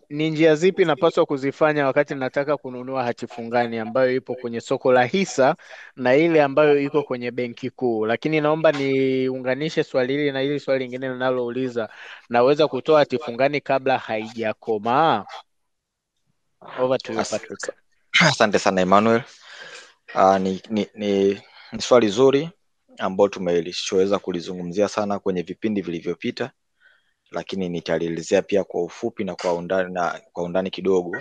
Ni njia zipi napaswa kuzifanya wakati nataka kununua hati fungani ambayo ipo kwenye soko la hisa na ile ambayo iko kwenye benki kuu? Lakini naomba niunganishe swali hili na hili swali lingine linalouliza, naweza kutoa hati fungani kabla haijakomaa? Over to you Patrick. Asante sana Emmanuel. Ni swali zuri ambalo tumeweza kulizungumzia sana kwenye vipindi vilivyopita, lakini nitalielezea pia kwa ufupi na kwa undani kidogo.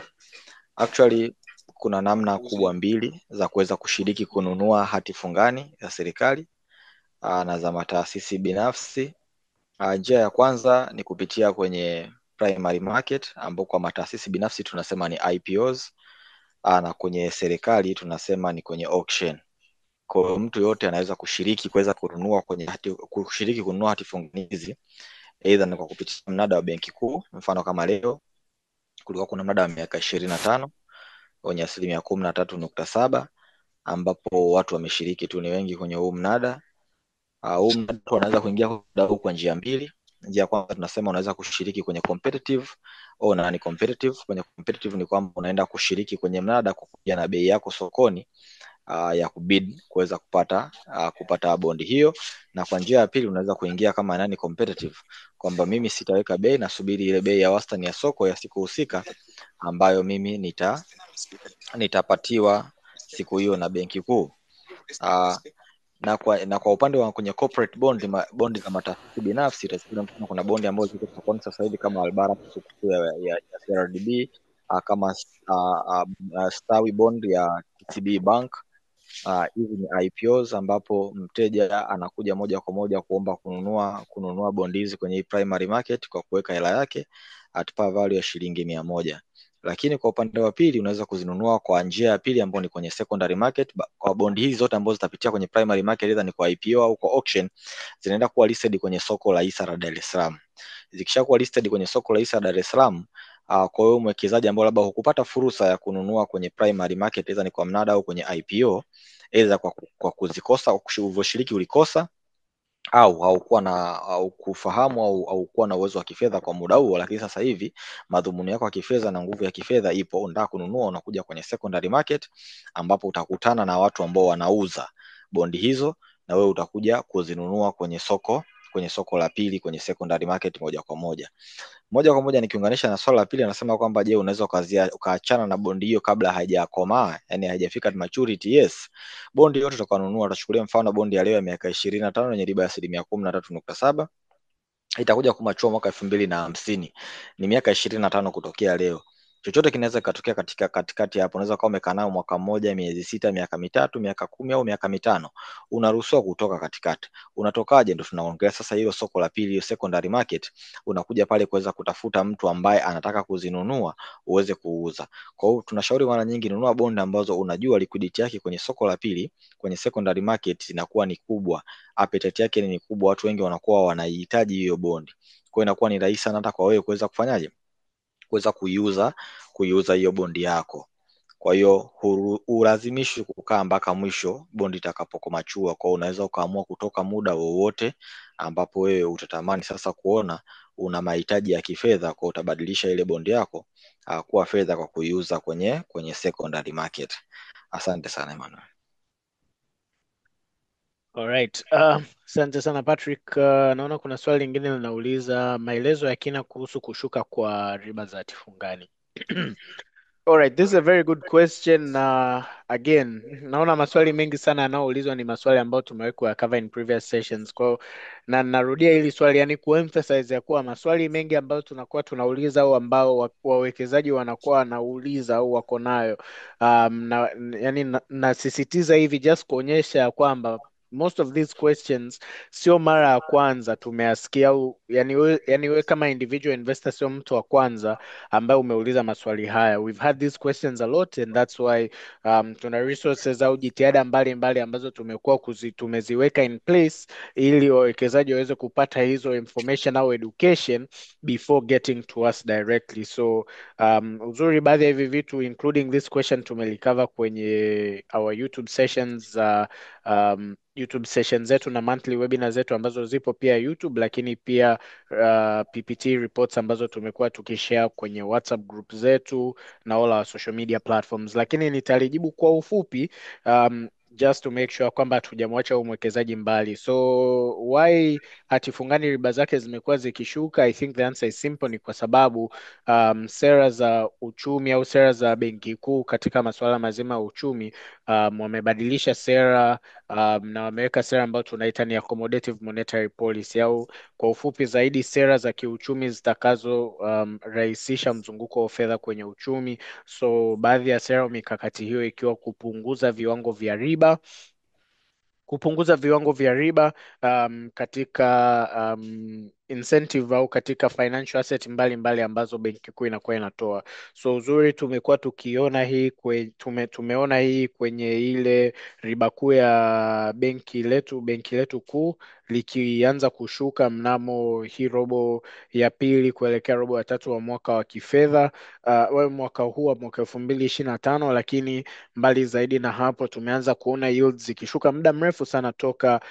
Actually kuna namna kubwa mbili za kuweza kushiriki kununua hati fungani za serikali na za mataasisi binafsi. Njia ya kwanza ni kupitia kwenye primary market, ambao kwa mataasisi binafsi tunasema ni IPOs, na kwenye serikali tunasema ni kwenye auction. Kwa hiyo mtu yote anaweza kushiriki kuweza kununua kununua hati fungani hizi, aidha ni kwa kupitia mnada wa benki kuu. Mfano kama leo kulikuwa kuna mnada wa miaka 25 wenye 13.7%, ambapo watu wameshiriki tu, ni wengi kwenye huu mnada. Huu mnada unaweza kuingia kwa njia mbili. Njia ya kwanza tunasema unaweza kushiriki kwenye competitive au non competitive. Kwenye competitive ni kwamba unaenda kushiriki kwenye mnada kwa kuja na bei yako sokoni ya kubid kuweza kupata bondi hiyo, na kwa njia ya pili unaweza kuingia kama non competitive, kwamba mimi sitaweka bei, nasubiri ile bei ya wastani ya soko ya siku husika ambayo mimi nitapatiwa siku hiyo na benki kuu. Na kwa upande wa kwenye corporate bondi za mataasisi binafsi, kuna bondi ambazo ziko sokoni sasa hivi kama Albara ya CRDB, kama Stawi bond ya TCB Bank. Hizi ni IPOs ambapo mteja anakuja moja kwa moja kuomba kununua bondi hizi kwenye primary market kwa kuweka hela yake at par value ya shilingi 100. lakini kwa upande wa pili unaweza kuzinunua kwa njia ya pili ambayo ni kwenye secondary market. Kwa bondi hizi zote ambazo zitapitia kwenye primary market, either ni kwa IPO au kwa auction, zinaenda kuwa listed kwenye soko la hisa la Dar es Salaam. Zikishakuwa listed kwenye soko la hisa la Dar es Salaam, kwa hiyo mwekezaji ambao labda hukupata fursa ya kununua kwenye primary market, either ni kwa mnada au kwenye IPO, either kwa kuzikosa, ulivyoshiriki ulikosa, au haukuwa na au kufahamu au kuwa na uwezo wa kifedha kwa muda huo, lakini sasa hivi madhumuni yako ya kifedha na nguvu ya kifedha ipo, unataka kununua, unakuja kwenye secondary market ambapo utakutana na watu ambao wanauza bondi hizo, na wewe utakuja kuzinunua kwenye soko la pili, kwenye secondary market moja kwa moja. Nikiunganisha na swala la pili, anasema kwamba je, unaweza ukaachana na bondi hiyo kabla haijakomaa, yani haijafika maturity? Yes, bondi yote tutakanunua, tutachukulia mfano bondi ya leo ya miaka 25 yenye riba ya 13.7 itakuja kumachua mwaka 2050, ni miaka 25 kutokea leo. Chochote kinaweza kikatokea katikati hapo. Unaweza kuwa umekaa nayo mwaka mmoja, miezi sita, miaka mitatu, miaka 10 au miaka mitano, unaruhusiwa kutoka katikati. Unatokaje? Ndio tunaongelea sasa hilo soko la pili, hiyo secondary market. Unakuja pale kuweza kutafuta mtu ambaye anataka kuzinunua uweze kuuza. Kwa hiyo tunashauri mara nyingi nunua bond ambazo unajua liquidity yake kwenye soko la pili, kwenye secondary market inakuwa ni kubwa, appetite yake ni kubwa, watu wengi wanakuwa wanaihitaji hiyo bond. Kwa hiyo inakuwa ni rahisi sana hata kwa wewe kuweza kufanyaje, kuweza kuiuza hiyo bondi yako. Kwa hiyo hulazimishwi kukaa mpaka mwisho bondi itakapokomachua. Kwa hiyo unaweza ukaamua kutoka muda wowote ambapo wewe utatamani sasa kuona una mahitaji ya kifedha, kwa utabadilisha ile bondi yako kuwa fedha kwa kuiuza kwenye secondary market. Asante sana Emmanuel. Alright. Asante sana Patrick. Naona kuna swali lingine linauliza maelezo ya kina kuhusu kushuka kwa riba za hatifungani. Alright, this is a very good question. Again, naona maswali mengi sana yanayoulizwa ni maswali ambayo tumewahi kuyacover in previous sessions. Kwa na narudia hili swali, yani kuemphasize ya kuwa maswali mengi ambayo tunakuwa tunauliza au ambao wawekezaji wanakuwa wanauliza au wako nayo, yani nasisitiza hivi just kuonyesha ya kwamba most of these questions sio mara ya kwanza tumeyasikia, au yani we kama individual investor sio mtu wa kwanza ambaye umeuliza maswali haya. We've had these questions a lot and that's why tuna resources au jitihada mbalimbali ambazo tumeziweka in place ili wawekezaji waweze kupata hizo information au education before getting to us directly. So uzuri baadhi ya hivi vitu including this question tumelikava kwenye our YouTube sessions, YouTube sessions zetu na monthly webinar zetu ambazo zipo pia YouTube, lakini pia PPT reports ambazo tumekuwa tukishare kwenye WhatsApp group zetu na all our social media platforms, lakini nitalijibu kwa ufupi just to make sure kwamba hatujamwacha huyu mwekezaji mbali. So why hatifungani riba zake zimekuwa zikishuka? I think the answer is simple, ni kwa sababu sera za uchumi au sera za Benki Kuu katika masuala mazima ya uchumi wamebadilisha sera na wameweka sera ambayo tunaita ni accommodative monetary policy, au kwa ufupi zaidi sera za kiuchumi zitakazo rahisisha mzunguko wa fedha kwenye uchumi. So baadhi ya sera mikakati hiyo ikiwa kupunguza viwango vya riba katika incentive au katika financial asset mbalimbali ambazo Benki Kuu inakuwa inatoa. So uzuri tumekuwa tukiona hii tumeona hii kwenye ile riba kuu ya benki letu kuu likianza kushuka mnamo hii robo ya pili kuelekea robo ya tatu wa mwaka wa kifedha mwaka huu wa mwaka 2025, lakini mbali zaidi na hapo tumeanza kuona yields zikishuka muda mrefu sana toka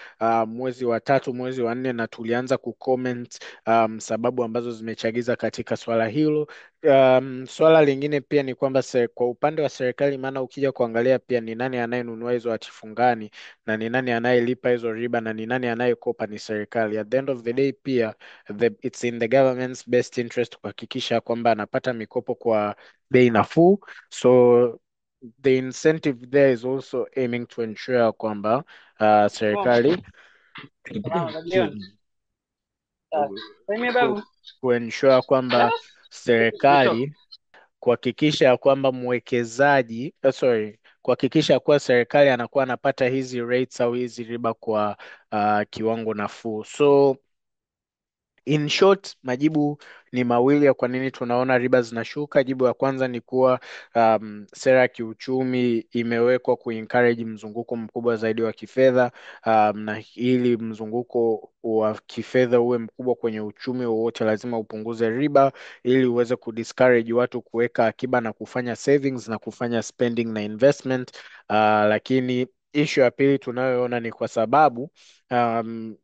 mwezi wa tatu, mwezi wa nne, na tulianza kucomment sababu ambazo zimechagiza katika swala hilo. Swala lingine pia ni kwamba kwa upande wa serikali, maana ukija kuangalia pia ni nani anayenunua hizo hatifungani na ni nani anayelipa hizo riba na ni nani anayekopa, ni serikali. At the end of the day pia it's in the government's best interest kuhakikisha kwamba anapata mikopo kwa bei nafuu. So the incentive there is also aiming to ensure kwamba serikali kuensure kwamba serikali kuhakikisha kwamba kuhakikisha kuwa serikali anakuwa anapata hizi rates au hizi riba kwa kiwango nafuu. So In short, majibu ni mawili ya kwa nini tunaona riba zinashuka. Jibu la kwanza ni kuwa sera ya kiuchumi imewekwa kuencourage mzunguko mkubwa zaidi wa kifedha, na ili mzunguko wa kifedha uwe mkubwa kwenye uchumi wowote lazima upunguze riba ili uweze kudiscourage watu kuweka akiba na kufanya savings na kufanya spending na investment. Lakini issue ya pili tunayoona ni kwa sababu um,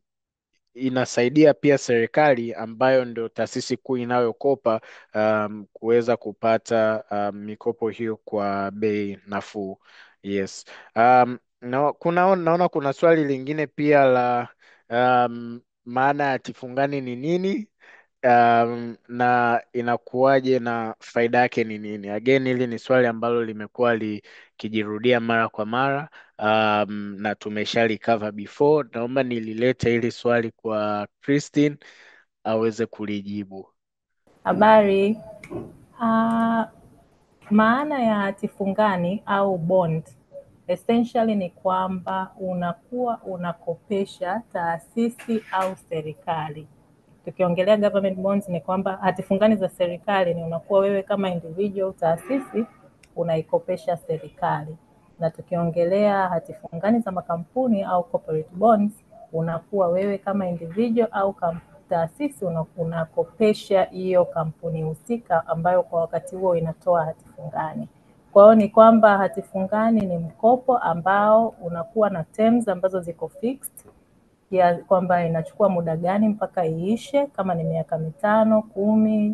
inasaidia pia serikali ambayo ndio taasisi kuu inayokopa kuweza kupata mikopo hiyo kwa bei nafuu. Yes. Naona kuna swali lingine pia la maana ya hatifungani ni nini, na inakuwaje na faida yake ni nini. Again, hili ni swali ambalo limekuwa likijirudia mara kwa mara, na tumeshali cover before. Naomba nililete hili swali kwa Christine aweze kulijibu. Habari. Maana ya hatifungani au bond essentially ni kwamba unakuwa unakopesha taasisi au serikali. Tukiongelea government bonds ni kwamba hatifungani za serikali ni unakuwa wewe kama individual taasisi unaikopesha serikali, na tukiongelea hatifungani za makampuni au corporate bonds unakuwa wewe kama individual au taasisi unakopesha hiyo kampuni husika ambayo kwa wakati huo inatoa hatifungani. Kwa hiyo ni kwamba hatifungani ni mkopo ambao unakuwa na terms ambazo ziko fixed ya kwamba inachukua muda gani mpaka iishe, kama ni miaka 5, 10,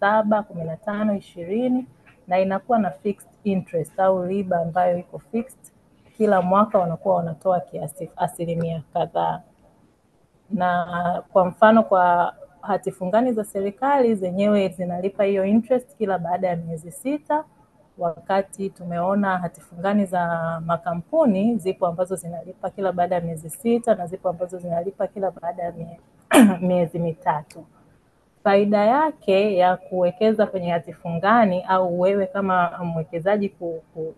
7, 15, 20, na inakuwa na fixed interest au riba ambayo iko fixed. Kila mwaka wanakuwa wanatoa kiasi asilimia kadhaa. Na kwa mfano kwa hatifungani za serikali zenyewe zinalipa hiyo interest kila baada ya miezi 6, wakati tumeona hatifungani za makampuni zipo ambazo zinalipa kila baada ya miezi 6 na zipo ambazo zinalipa kila baada ya miezi 3. Faida yake ya kuwekeza kwenye hatifungani au wewe kama mwekezaji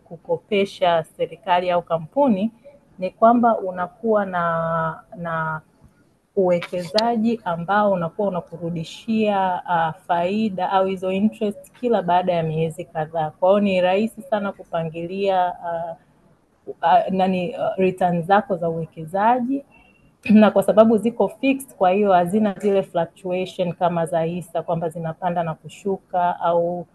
kukopesha serikali au kampuni ni kwamba unakuwa na uwekezaji ambao unakuwa unakurudishia faida au hizo interest kila baada ya miezi kadhaa. Kwa hiyo ni rahisi sana kupangilia returns zako za uwekezaji, na kwa sababu ziko fixed, kwa hiyo hazina zile fluctuation kama za hisa kwamba zinapanda na kushuka, au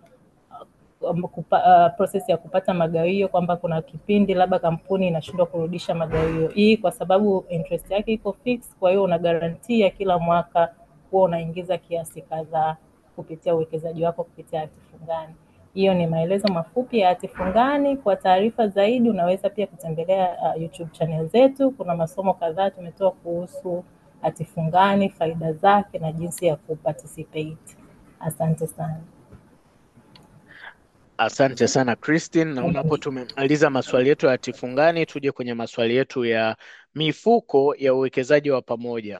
process ya kupata magawio kwamba kuna kipindi labda kampuni inashindwa kurudisha magawio. Hii kwa sababu interest yake iko fixed, kwa hiyo una garantia kila mwaka huwa unaingiza kiasi kadhaa kupitia uwekezaji wako kupitia hatifungani. Hiyo ni maelezo mafupi ya hatifungani. Kwa taarifa zaidi unaweza pia kutembelea YouTube channel zetu. Kuna masomo kadhaa tumetoa kuhusu hatifungani, faida zake na jinsi ya kuparticipate. Asante sana. Asante sana Christine. Naona hapo tumemaliza maswali yetu ya hatifungani, tuje kwenye maswali yetu ya mifuko ya uwekezaji wa pamoja.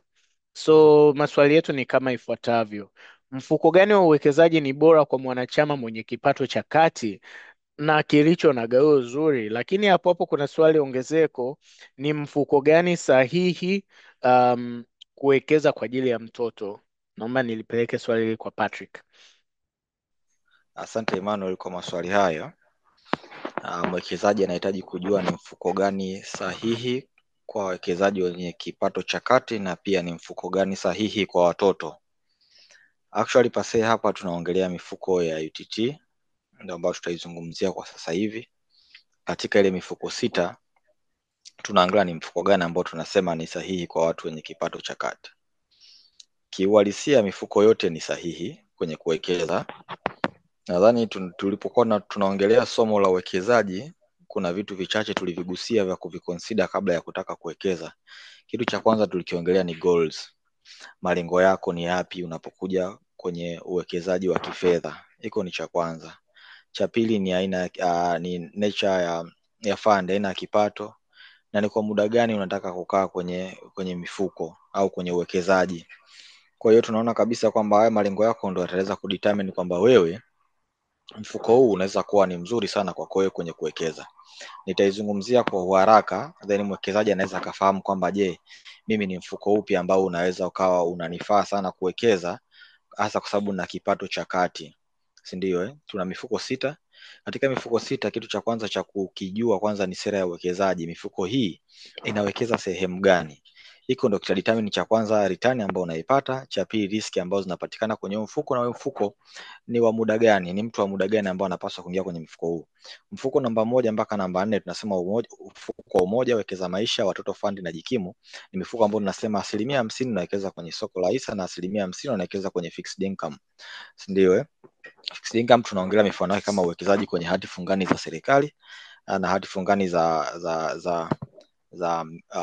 So maswali yetu ni kama ifuatavyo. Mfuko gani wa uwekezaji ni bora kwa mwanachama mwenye kipato cha kati na kilicho na gawio zuri? Lakini hapo hapo kuna swali ongezeko, ni mfuko gani sahihi kuwekeza kwa ajili ya mtoto? Naomba nilipeleke swali hili kwa Patrick. Asante Emmanuel kwa maswali hayo. Mwekezaji anahitaji kujua ni mfuko gani sahihi kwa wawekezaji wenye kipato cha kati na pia ni mfuko gani sahihi kwa watoto. Actually pase hapa tunaongelea mifuko ya UTT ndio ambayo tutaizungumzia kwa sasa hivi. Katika ile mifuko 6 tunaangalia ni mfuko gani ambao tunasema ni sahihi kwa watu wenye kipato cha kati. Kiuhalisia mifuko yote ni sahihi kwenye kuwekeza. Nadhani tulipokuwa tunaongelea somo la uwekezaji kuna vitu vichache tulivigusia vya kuviconsider kabla ya kutaka kuwekeza. Kitu cha kwanza tulikiongelea ni goals. Malengo yako ni yapi unapokuja kwenye uwekezaji wa kifedha? Iko ni cha kwanza. Cha pili ni aina ni nature ya fund, aina ya kipato, na ni kwa muda gani unataka kukaa kwenye mifuko au kwenye uwekezaji. Kwa hiyo tunaona kabisa kwamba haya malengo yako ndio yataweza kudetermine kwamba wewe mfuko huu unaweza kuwa ni mzuri sana kwa wewe kwenye kuwekeza. Nitaizungumzia kwa uharaka, then mwekezaji anaweza akafahamu kwamba je, mimi ni mfuko upi ambao unaweza ukawa unanifaa sana kuwekeza, hasa kwa sababu na kipato cha kati, si ndio? Tuna mifuko 6. Katika mifuko 6, kitu cha kwanza cha kukijua kwanza ni sera ya uwekezaji. Mifuko hii inawekeza sehemu gani? Hiko ndio kitadetermine cha kwanza return ambayo unaipata, cha pili riski ambazo zinapatikana kwenye mfuko, na mfuko ni wa muda gani, ni mtu wa muda gani ambao anapaswa kuingia kwenye mfuko huu. Mfuko namba 1 mpaka namba 4 tunasema mfuko wa Umoja, Wekeza Maisha, Watoto Fund na Jikimu. Ni mifuko ambayo tunasema 50% unawekeza kwenye soko la hisa na 50% unawekeza kwenye fixed income, si ndio? Fixed income tunaongelea mifano yake kama uwekezaji kwenye hati fungani za serikali na hati fungani za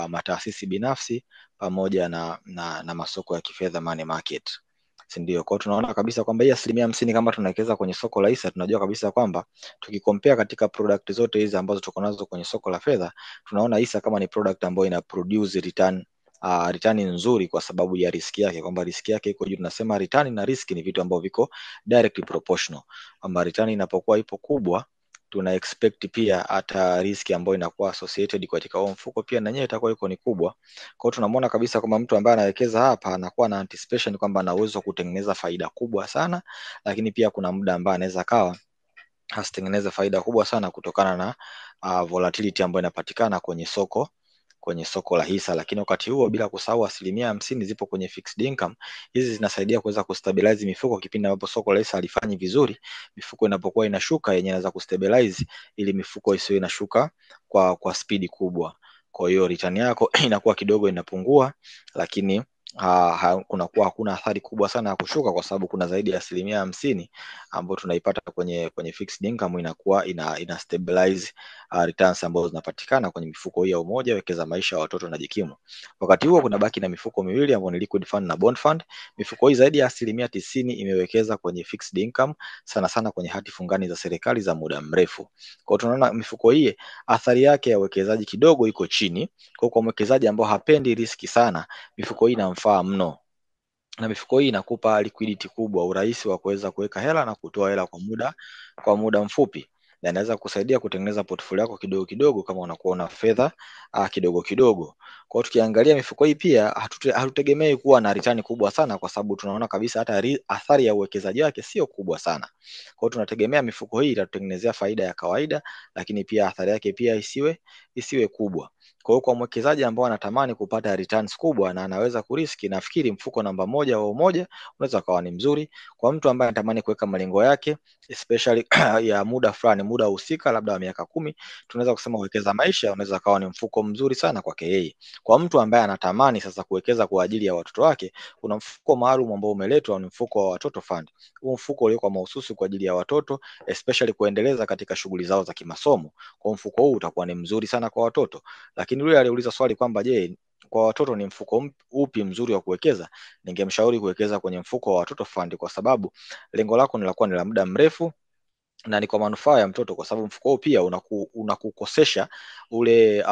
mataasisi binafsi pamoja na masoko ya kifedha, money market, si ndio? Kwa hiyo tunaona kabisa kwamba hii 50% kama tunawekeza kwenye soko la hisa, tunajua kabisa kwamba tukikompare katika product zote hizi ambazo tuko nazo kwenye soko la fedha, tunaona hisa kama ni product ambayo ina produce return nzuri kwa sababu ya riski yake, kwamba riski yake iko juu. Tunasema return na risk ni vitu ambavyo viko directly proportional, kwamba return inapokuwa ipo kubwa, tuna expect pia hata riski ambayo inakuwa associated katika huo mfuko pia na yenyewe itakuwa iko ni kubwa. Kwa hiyo tunamwona kabisa kwamba mtu ambaye anawekeza hapa anakuwa na anticipation kwamba ana uwezo kutengeneza faida kubwa sana, lakini pia kuna muda ambao anaweza kawa hasitengeneza faida kubwa sana kutokana na volatility ambayo inapatikana kwenye soko la hisa. Lakini wakati huo bila kusahau 50% zipo kwenye fixed income. Hizi zinasaidia kuweza kustabilize mifuko kipindi ambapo soko la hisa halifanyi vizuri. Mifuko inapokuwa inashuka, yenyewe inaweza kustabilize ili mifuko isiwe inashuka kwa spidi kubwa. Kwa hiyo return yako inakuwa kidogo inapungua, lakini kunakuwa hakuna athari kubwa sana ya kushuka, kwa sababu kuna zaidi ya 50% ambayo tunaipata kwenye fixed income, inakuwa ina stabilize returns ambazo zinapatikana kwenye mifuko hii ya Umoja, Wekeza Maisha, Watoto na Jikimu. Wakati huo kuna baki na mifuko miwili ambayo ni liquid fund na bond fund. Mifuko hii zaidi ya 90% imewekeza kwenye fixed income, sana sana kwenye hati fungani za serikali za muda mrefu. Kwa hiyo tunaona mifuko hii athari yake ya uwekezaji kidogo iko chini. Kwa mwekezaji ambao hapendi riski sana, mifuko hii inamfaa mno, na mifuko hii inakupa liquidity kubwa, urahisi wa kuweza kuweka hela na kutoa hela kwa muda mfupi, na inaweza kusaidia kutengeneza portfolio yako kidogo kidogo kama unakuwa una fedha kidogo kidogo. Kwa hiyo tukiangalia mifuko hii pia hatutegemei kuwa na return kubwa sana, kwa sababu tunaona kabisa hata athari ya uwekezaji wake sio kubwa sana. Kwa hiyo tunategemea mifuko hii itatutengenezea faida ya kawaida, lakini pia athari yake pia isiwe kubwa. Kwa hiyo kwa mwekezaji ambao anatamani kupata returns kubwa na anaweza kuriski, nafikiri mfuko namba 1 wa Umoja unaweza kuwa ni mzuri. Kwa mtu ambaye anatamani kuweka malengo yake especially ya muda fulani, muda husika labda wa miaka 10, tunaweza kusema Wekeza Maisha unaweza kuwa ni mfuko mzuri sana kwake yeye. Kwa mtu ambaye anatamani sasa kuwekeza kwa ajili ya watoto wake, kuna mfuko maalum ambao umeletwa, ni mfuko wa Watoto Fund. Huu mfuko uliokuwa mahususi kwa ajili ya watoto, especially kuendeleza katika shughuli zao za kimasomo. Kwa mfuko huu utakuwa ni mzuri sana kwa watoto. Lakini yule aliuliza swali kwamba je, kwa watoto ni mfuko upi mzuri wa kuwekeza? Ningemshauri kuwekeza kwenye mfuko wa Watoto Fund, kwa sababu lengo lako ni la muda mrefu na ni kwa manufaa ya mtoto, kwa sababu mfuko huu pia unakukosesha ule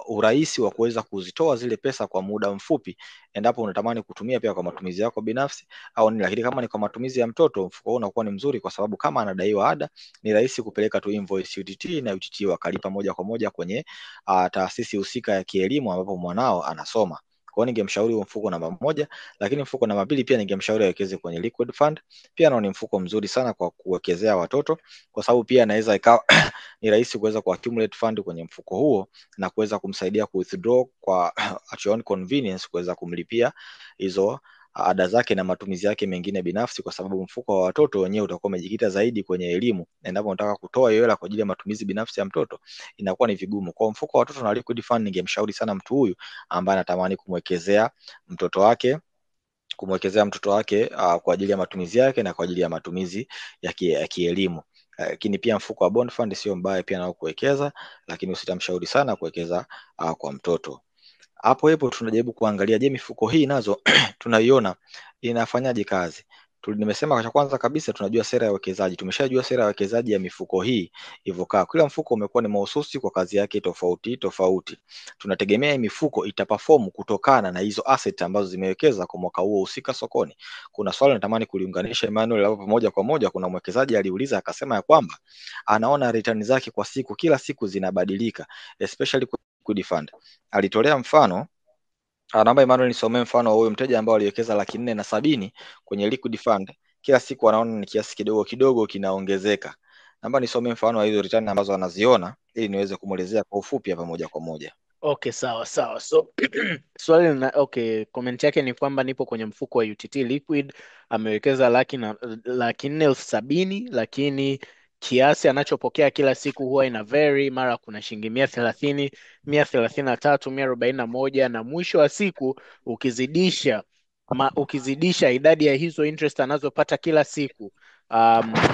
urahisi wa kuweza kuzitoa zile pesa kwa muda mfupi endapo unatamani kutumia pia kwa matumizi yako binafsi au ni. Lakini kama ni kwa matumizi ya mtoto, mfuko huu unakuwa ni mzuri, kwa sababu kama anadaiwa ada, ni rahisi kupeleka tu invoice UTT na UTT wakalipa moja kwa moja kwenye taasisi husika ya kielimu ambapo mwanao anasoma. Kwa hiyo ningemshauri mfuko namba 1, lakini mfuko namba 2 pia ningemshauri awekeze kwenye liquid fund. Pia nao ni mfuko mzuri sana kwa kuwekezea watoto, kwa sababu pia inaweza ikawa ni rahisi kuweza kuaccumulate fund kwenye mfuko huo na kuweza kumsaidia withdraw kwa at your own convenience, kuweza kumlipia hizo ada zake na matumizi yake mengine binafsi, kwa sababu mfuko wa watoto wenyewe utakuwa umejikita zaidi kwenye elimu, na endapo unataka kutoa hiyo hela kwa ajili ya matumizi binafsi ya mtoto inakuwa ni vigumu. Kwa mfuko wa watoto na liquid fund, ningemshauri sana mtu huyu ambaye anatamani kumwekezea mtoto wake kwa ajili ya matumizi yake na kwa ajili ya matumizi ya kielimu. Lakini pia mfuko wa bond fund sio mbaya pia nao kuwekeza, lakini usitamshauri sana kuwekeza kwa mtoto. Hapo tunajaribu kuangalia, je, mifuko hii nazo tunaiona inafanyaje kazi? Nimesema cha kwanza kabisa tunajua sera ya uwekezaji. Tumeshajua sera ya uwekezaji ya mifuko hii ilivyokaa. Kila mfuko umekuwa ni mahususi kwa kazi yake tofauti tofauti. Tunategemea hii mifuko itaperform kutokana na hizo asset ambazo zimewekeza kwa mwaka huo husika sokoni. Kuna swali natamani kuliunganisha Emmanuel hapo moja kwa moja. Kuna mwekezaji aliuliza akasema ya kwamba anaona return zake kwa siku, kila siku zinabadilika, especially liquid fund. Alitolea mfano, naomba Emmanuel nisomee mfano wa huyo mteja ambaye aliwekeza 470 kwenye liquid fund, kila siku anaona ni kiasi kidogo kidogo kinaongezeka. Naomba nisomee mfano wa hizo return ambazo anaziona ili niweze kumuelezea kwa ufupi hapa moja kwa moja. Okay, sawa. So comment yake ni kwamba nipo kwenye mfuko wa UTT Liquid, amewekeza 470,000, lakini kiasi anachopokea kila siku huwa ina vary, mara kuna shilingi 130, 133, 141, na mwisho wa siku ukizidisha idadi ya hizo interest anazopata kila siku,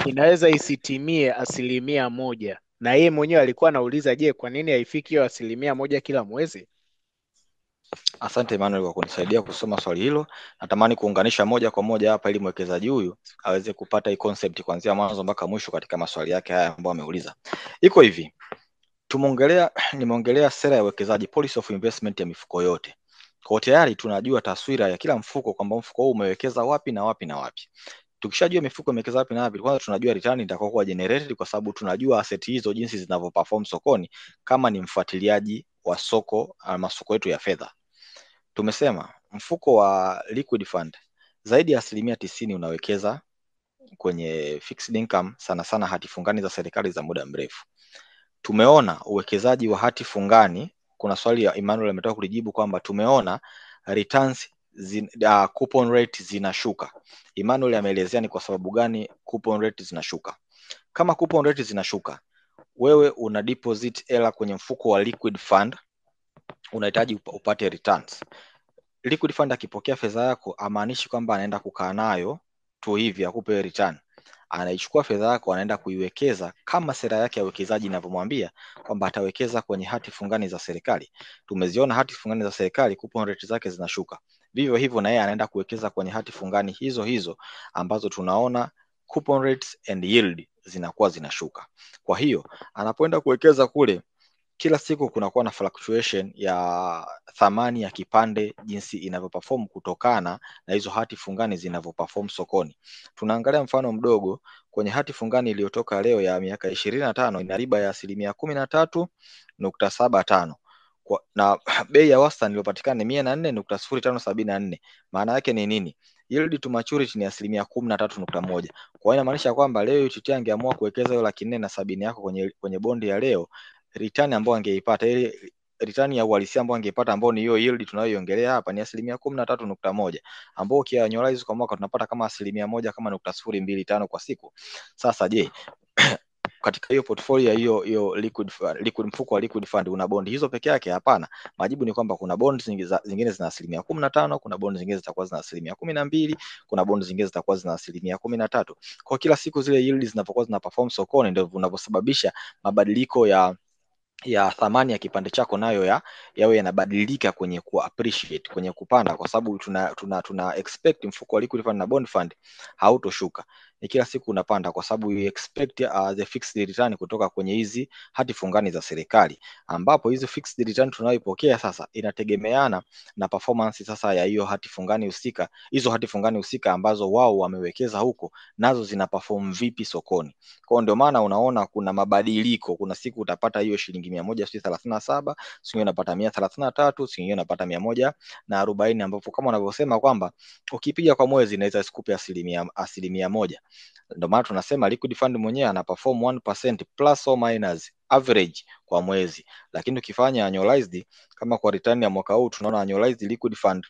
inaweza isitimie 1%. Na yeye mwenyewe alikuwa anauliza, je, kwa nini haifiki hiyo 1% kila mwezi? Asante Emmanuel kwa kunisaidia kusoma swali hilo. Natamani kuunganisha moja kwa moja hapa ili mwekezaji huyu aweze kupata hii concept kuanzia mwanzo mpaka mwisho katika maswali yake haya ambayo ameuliza. Iko hivi. Nimeongelea sera ya uwekezaji, policy of investment ya mifuko yote. Kwa tayari tunajua taswira ya kila mfuko kwamba mfuko huu umewekeza wapi na wapi na wapi. Tukishajua mifuko imewekeza wapi na wapi, kwanza tunajua return itakuwa generated kwa sababu tunajua asset hizo jinsi zinavyoperform sokoni kama ni mfuatiliaji wa soko masoko yetu ya fedha. Tumesema mfuko wa liquid fund zaidi ya 90% unawekeza kwenye fixed income, sana sana hati fungani za serikali za muda mrefu. Tumeona uwekezaji wa hati fungani, kuna swali ya Emmanuel ametoka kulijibu kwamba tumeona returns coupon rate zinashuka. Emmanuel ameelezea ni kwa sababu gani coupon rate zinashuka. Kama coupon rate zinashuka, wewe una deposit hela kwenye mfuko wa liquid fund, unahitaji upate returns. Liquid fund akipokea fedha yako amaanishi kwamba anaenda kukaa nayo tu hivi akupe return. Anaichukua fedha yako anaenda kuiwekeza kama sera yake ya uwekezaji inavyomwambia kwamba atawekeza kwenye hati fungani za serikali. Tumeziona hati fungani za serikali coupon rate zake zinashuka. Vivyo hivyo na yeye anaenda kuwekeza kwenye hati fungani hizo hizo ambazo tunaona coupon rates and yield zinakuwa zinashuka. Kwa hiyo anapoenda kuwekeza kule, kila siku kunakuwa na fluctuation ya thamani ya kipande jinsi inavyoperform kutokana na hizo hati fungani zinavyoperform sokoni. Tunaangalia mfano mdogo kwenye hati fungani iliyotoka leo ya miaka 25 ina riba ya 13.75 na bei ya wastani iliyopatikana ni 104.0574. Maana yake ni nini? Yield to maturity ni 13.1. Kwa hiyo inamaanisha kwamba leo UTT angeamua kuwekeza hiyo 470 yako kwenye bondi ya leo, return ambayo angeipata, ile return ya uhalisia ambayo angeipata ambayo ni hiyo yield tunayoiongelea hapa ni 13.1, ambayo ukiannualize kwa mwaka tunapata kama 1% kama 0.025 kwa siku. Sasa je, katika hiyo portfolio hiyo liquid mfuko wa liquid fund una bond hizo peke yake? Hapana. Majibu ni kwamba kuna bond zingine zina 15%, kuna bond zingine zitakuwa zina 12%, kuna bond zingine zitakuwa zina 13%. Kwa kila siku zile yields zinapokuwa zina perform sokoni ndio vinavyosababisha mabadiliko ya thamani ya kipande chako nayo yawe yanabadilika kwenye ku appreciate, kwenye kupanda, kwa sababu tuna expect mfuko wa liquid fund na bond fund hautoshuka, ni kila siku unapanda kwa sababu you expect the fixed return kutoka kwenye hizi hati fungani za serikali, ambapo hizo fixed return tunayoipokea sasa inategemeana na performance sasa ya hiyo hati fungani husika. Hizo hati fungani husika ambazo wao wamewekeza huko nazo zina perform vipi sokoni. Kwa ndio maana unaona kuna mabadiliko, kuna siku utapata hiyo shilingi 137, siku unapata 133, siku unapata 140, ambapo kama unavyosema kwamba ukipiga kwa mwezi inaweza isikupe 1%. Ndio maana tunasema liquid fund mwenyewe ana perform 1% plus or minus average kwa mwezi, lakini ukifanya annualized kama kwa return ya mwaka huu tunaona annualized liquid fund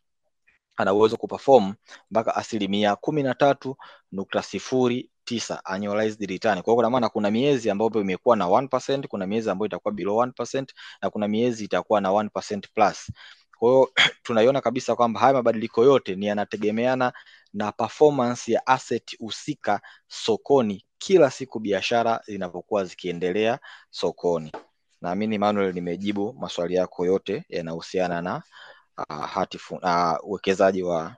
ana uwezo kuperform mpaka 13.09 annualized return. Kwa hiyo kuna maana kuna miezi ambayo imekuwa na 1%, kuna miezi ambayo itakuwa below 1%, na kuna miezi itakuwa na 1% plus. Kwa hiyo tunaiona kabisa kwamba haya mabadiliko yote ni yanategemeana na performance ya asset husika sokoni kila siku biashara zinapokuwa zikiendelea sokoni. Naamini Emmanuel nimejibu maswali yako yote yanahusiana na uwekezaji wa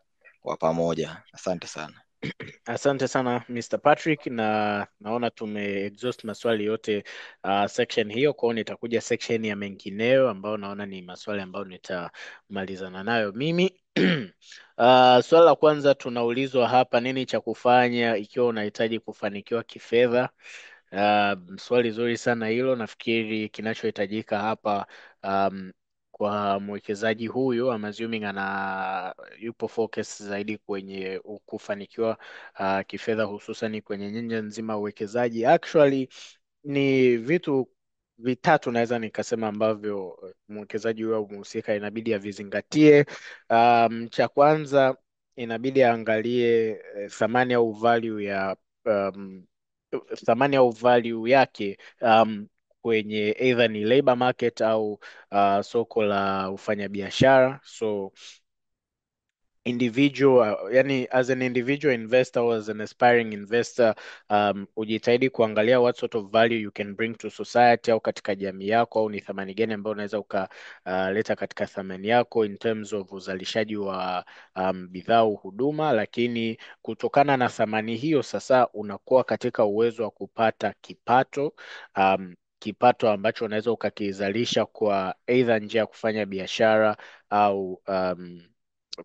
pamoja. Asante sana. Asante sana Mr. Patrick, na naona tume exhaust maswali yote section hiyo. Kwa hiyo nitakuja section ya mengineyo ambayo naona ni maswali ambayo nitamalizana nayo mimi. Swali la kwanza tunaulizwa hapa, nini cha kufanya ikiwa unahitaji kufanikiwa kifedha? Swali zuri sana hilo. Nafikiri kinachohitajika hapa, um, kwa mwekezaji huyu, I'm assuming yupo focus zaidi kwenye kufanikiwa kifedha, hususan kwenye nyanja nzima ya uwekezaji. Actually ni vitu vitatu naweza nikasema ambavyo mwekezaji huyo au mhusika inabidi avizingatie. Cha kwanza inabidi aangalie thamani au value ya um, thamani au value yake kwenye either ni labor market au soko la ufanyabiashara. So individual, yani as an individual investor or as an aspiring investor, ujitahidi kuangalia what sort of value you can bring to society au katika jamii yako, au ni thamani gani ambayo unaweza ukaleta katika thamani yako in terms of uzalishaji wa bidhaa au huduma. Lakini kutokana na thamani hiyo sasa unakuwa katika uwezo wa kupata kipato, kipato ambacho unaweza ukakizalisha kwa either njia ya kufanya biashara au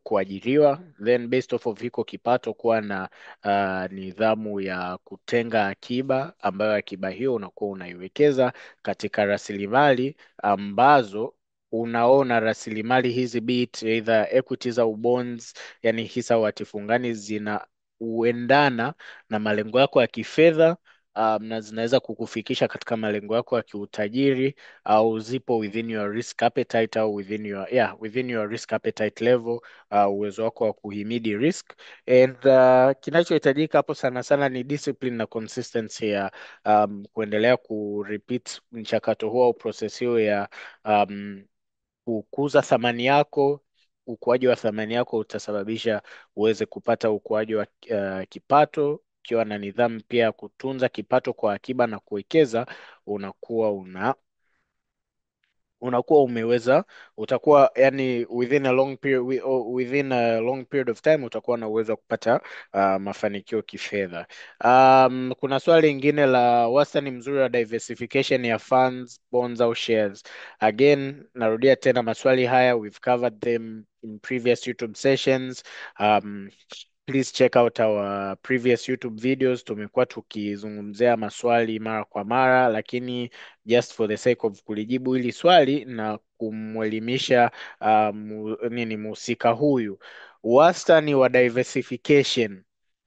kuajiriwa, then based off of hiko kipato kuwa na nidhamu ya kutenga akiba, ambayo akiba hiyo unakuwa unaiwekeza katika rasilimali ambazo unaona rasilimali hizi, be it either equities au bonds, yani hisa au hati fungani, zinauendana na malengo yako ya kifedha, na zinaweza kukufikisha katika malengo yako ya kiutajiri, au zipo within your risk appetite au within your risk appetite level, uwezo wako wa kuhimidi risk. And kinachohitajika hapo sana sana ni discipline na consistency ya kuendelea kurepeat mchakato huo au process hiyo ya kukuza thamani yako. Ukuaji wa thamani yako utasababisha uweze kupata ukuaji wa kipato. Ukiwa na nidhamu pia ya kutunza kipato kwa akiba na kuwekeza, unakuwa umeweza, utakuwa yani within a long period of time utakuwa na uwezo wa kupata mafanikio kifedha. Kuna swali lingine la wastani mzuri wa diversification ya funds, bonds au shares. Again, narudia tena maswali haya, we've covered them in previous YouTube sessions. Please check out our previous YouTube videos. Tumekuwa tukizungumzia maswali mara kwa mara, lakini just for the sake of kulijibu hili swali na kumwelimisha mhusika huyu, wastani wa diversification,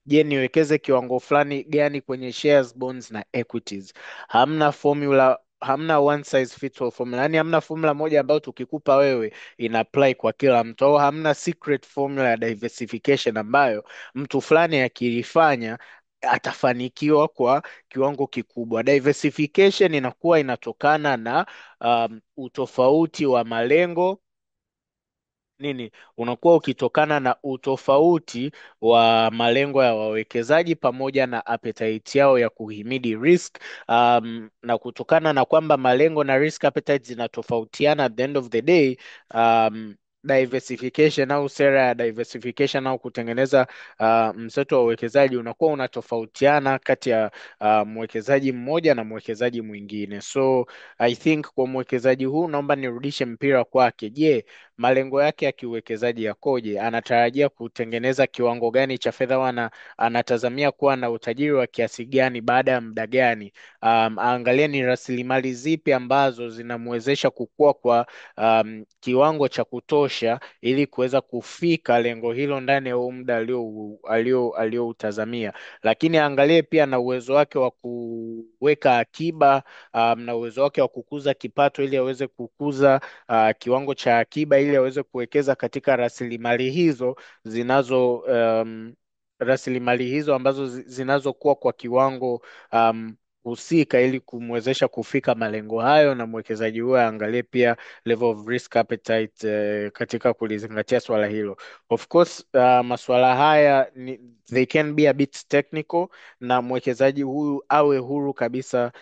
je, niwekeze kiwango fulani gani kwenye shares, bonds na equities? Hamna formula, hamna one size fits all formula, yani hamna formula moja ambayo tukikupa wewe ina apply kwa kila mtu, au hamna secret formula ya diversification ambayo mtu fulani akilifanya atafanikiwa kwa kiwango kikubwa. Diversification inakuwa inatokana na utofauti wa malengo unakuwa ukitokana na utofauti wa malengo ya wawekezaji pamoja na appetite yao ya kuhimidi risk, na kutokana na kwamba malengo na risk appetite zinatofautiana, at the end of the day, diversification au sera ya diversification au kutengeneza mseto wa uwekezaji unakuwa unatofautiana kati ya mwekezaji mmoja na mwekezaji mwingine. So I think kwa mwekezaji huu naomba nirudishe mpira kwake. Je, malengo yake ya kiuwekezaji yakoje? Anatarajia kutengeneza kiwango gani cha fedha? Anatazamia kuwa na utajiri wa kiasi gani baada ya muda gani? Aangalie ni rasilimali zipi ambazo zinamwezesha kukua kwa kiwango cha kutosha ili kuweza kufika lengo hilo ndani ya huo muda alioutazamia. Lakini aangalie pia na uwezo wake wa kuweka akiba, na uwezo wake wa kukuza kipato ili aweze kukuza kiwango cha akiba ili aweze kuwekeza katika rasilimali hizo ambazo zinazokuwa kwa kiwango husika ili kumwezesha kufika malengo hayo. Na mwekezaji huyo aangalie pia level of risk appetite katika kulizingatia swala hilo. Of course, maswala haya they can be a bit technical, na mwekezaji huyu awe huru kabisa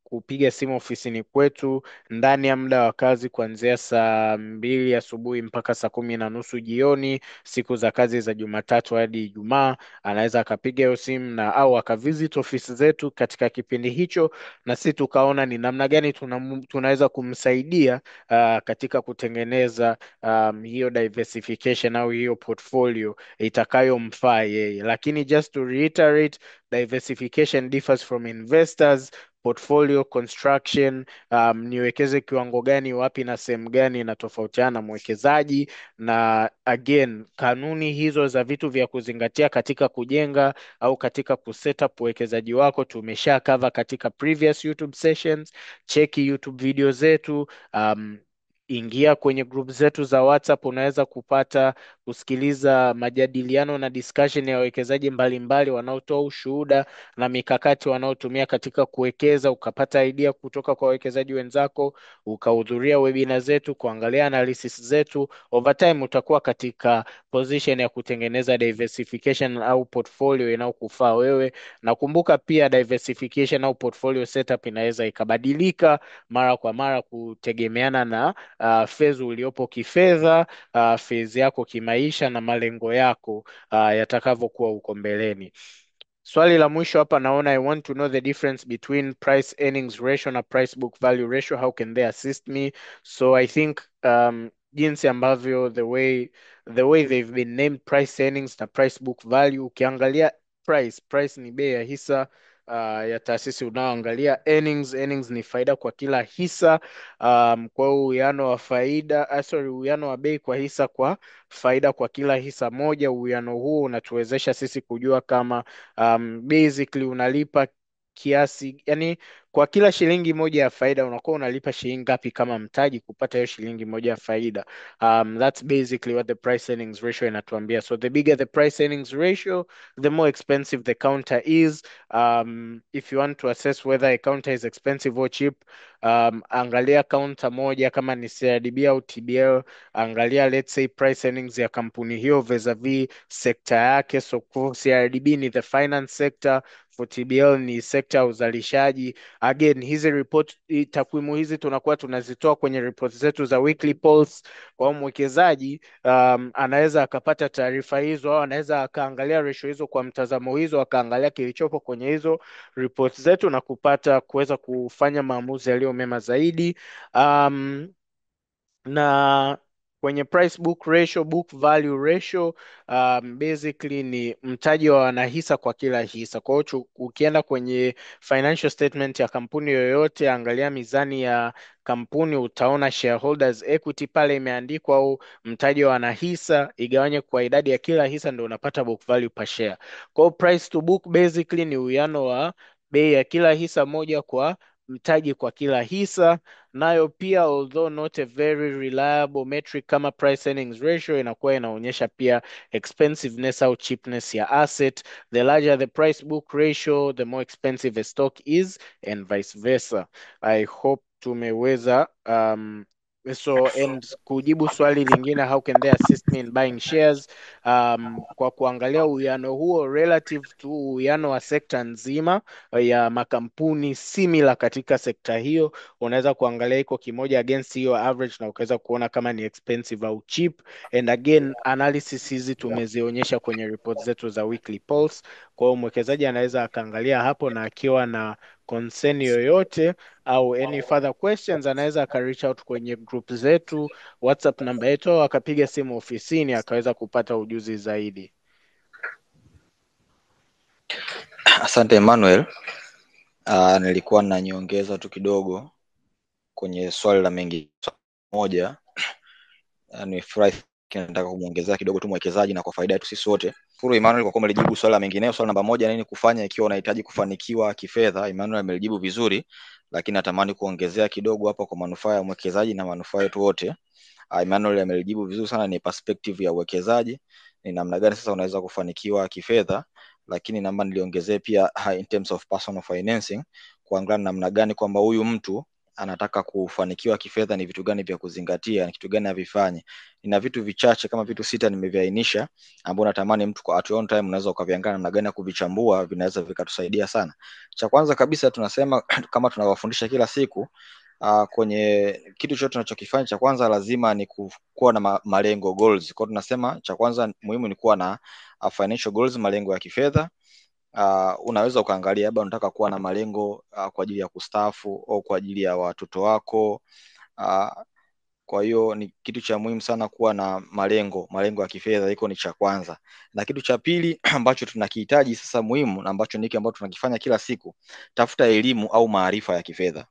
kupiga simu ofisini kwetu ndani ya muda wa kazi kuanzia saa 2 asubuhi mpaka saa 10:30 jioni, siku za kazi za Jumatatu hadi Ijumaa. Anaweza akapiga hiyo simu na au akavisit ofisi zetu katika kipindi hicho, na sisi tukaona ni namna gani tunaweza kumsaidia katika kutengeneza hiyo diversification au hiyo portfolio itakayomfaa yeye. Lakini just to reiterate, diversification differs from investors. Portfolio construction, niwekeze kiwango gani wapi na sehemu gani, inatofautiana na mwekezaji. Na again, kanuni hizo za vitu vya kuzingatia katika kujenga au katika kusetup uwekezaji wako tumesha cover katika previous YouTube sessions. Cheki YouTube video zetu, ingia kwenye group zetu za WhatsApp, unaweza kusikiliza majadiliano na discussion ya wawekezaji mbalimbali wanaotoa ushuhuda na mikakati wanaotumia katika kuwekeza, ukapata idea kutoka kwa wawekezaji wenzako, ukahudhuria webinar zetu, kuangalia analysis zetu. Over time utakuwa katika position ya kutengeneza diversification au portfolio inayokufaa wewe. Na kumbuka pia diversification au portfolio setup inaweza ikabadilika mara kwa mara kutegemeana na phase uliopo kifedha, phase yako kimaisha na malengo yako yatakavyokuwa huko mbeleni. Swali la mwisho hapa naona, I want to know the difference between price earnings ratio na price book value ratio. How can they assist me? So I think jinsi ambavyo the way they've been named, price earnings na price book value, ukiangalia price ni bei ya hisa ya taasisi unaoangalia. Earnings ni faida kwa kila hisa. Kwa uwiano wa uwiano wa bei kwa hisa kwa faida kwa kila hisa moja. Uwiano huu unatuwezesha sisi kujua kama basically unalipa kiasi, yani kwa kila shilingi moja ya faida unakuwa unalipa shilingi ngapi kama mtaji kupata hiyo shilingi moja ya faida. That's basically what the price earnings ratio inatuambia. So the bigger the price earnings ratio, the more expensive the counter is. If you want to assess whether a counter is expensive or cheap, angalia counter moja kama ni CRDB au TBL, angalia let's say price earnings ya kampuni hiyo vis-a-vis sekta yake. So for CRDB ni the finance sector, for TBL ni sekta ya uzalishaji. Again, takwimu hizi tunakuwa tunazitoa kwenye report zetu za weekly polls. Kwa mwekezaji anaweza akapata taarifa hizo, au anaweza akaangalia ratio hizo kwa mtazamo hizo, akaangalia kilichopo kwenye hizo report zetu na kuweza kufanya maamuzi yaliyo mema zaidi. Na kwenye price book ratio, book value ratio, basically ni mtaji wa wanahisa kwa kila hisa. Kwa hiyo ukienda kwenye financial statement ya kampuni yoyote, angalia mizani ya kampuni, utaona shareholders equity pale imeandikwa, au mtaji wa wanahisa igawanye kwa idadi ya kila hisa, ndio unapata book value per share. Kwa hiyo price to book basically ni uwiano wa bei ya kila hisa moja kwa mtaji kwa kila hisa. Nayo pia, although not a very reliable metric kama price earnings ratio, inakuwa inaonyesha pia expensiveness au cheapness ya asset. The larger the price book ratio, the more expensive a stock is, and vice versa. I hope tumeweza and kujibu swali lingine, how can they assist me in buying shares, kwa kuangalia uwiano huo relative to uwiano wa sekta nzima ya makampuni similar katika sekta hiyo, unaweza kuangalia iko kimoja against hiyo average na ukaweza kuona kama ni expensive au cheap. And again, analysis hizi tumezionyesha kwenye report zetu za weekly polls. Kwa hiyo mwekezaji anaweza akaangalia hapo, na akiwa na concern yoyote au any further questions anaweza reach out kwenye group zetu, WhatsApp namba yetu, au akapiga simu ofisini akaweza kupata ujuzi zaidi. Asante Emmanuel. Nilikuwa na nyongeza tu kidogo kwenye swali la mengi moja. Nimefurahi nataka kumuongezea kidogo tu mwekezaji na kwa faida yetu sisi wote. Shukuru Emmanuel kwa kuwa umelijibu swali la mengineo. Swali namba moja, nini kufanya ikiwa unahitaji kufanikiwa kifedha? Emmanuel amelijibu vizuri, lakini natamani kuongezea kidogo hapa kwa manufaa ya mwekezaji na manufaa yetu wote. Emmanuel amelijibu vizuri sana, ni perspective ya uwekezaji, ni namna gani sasa unaweza kufanikiwa kifedha, lakini namba niliongezea pia in terms of personal financing, kuangalia namna gani kwamba huyu mtu anataka kufanikiwa kifedha, ni vitu gani vya kuzingatia, ni kitu gani avifanye. Nina vitu vichache kama vitu 6 nimeviainisha, ambao natamani mtu kwa at your own time unaweza ukaviangalia namna gani ya kuvichambua, vinaweza vikatusaidia sana. Cha kwanza kabisa tunasema kama tunawafundisha kila siku, kwenye kitu chote tunachokifanya, cha kwanza lazima ni kuwa na malengo, goals. Kwa hiyo tunasema cha kwanza muhimu ni kuwa na financial goals, malengo ya kifedha. Unaweza ukaangalia labda unataka kuwa na malengo kwa ajili ya kustaafu au kwa ajili ya watoto wako. Kwa hiyo ni kitu cha muhimu sana kuwa na malengo ya kifedha. Hiko ni cha kwanza. Na kitu cha pili ambacho tunakihitaji sasa muhimu, na ambacho niki ambacho tunakifanya kila siku, tafuta elimu au maarifa ya kifedha.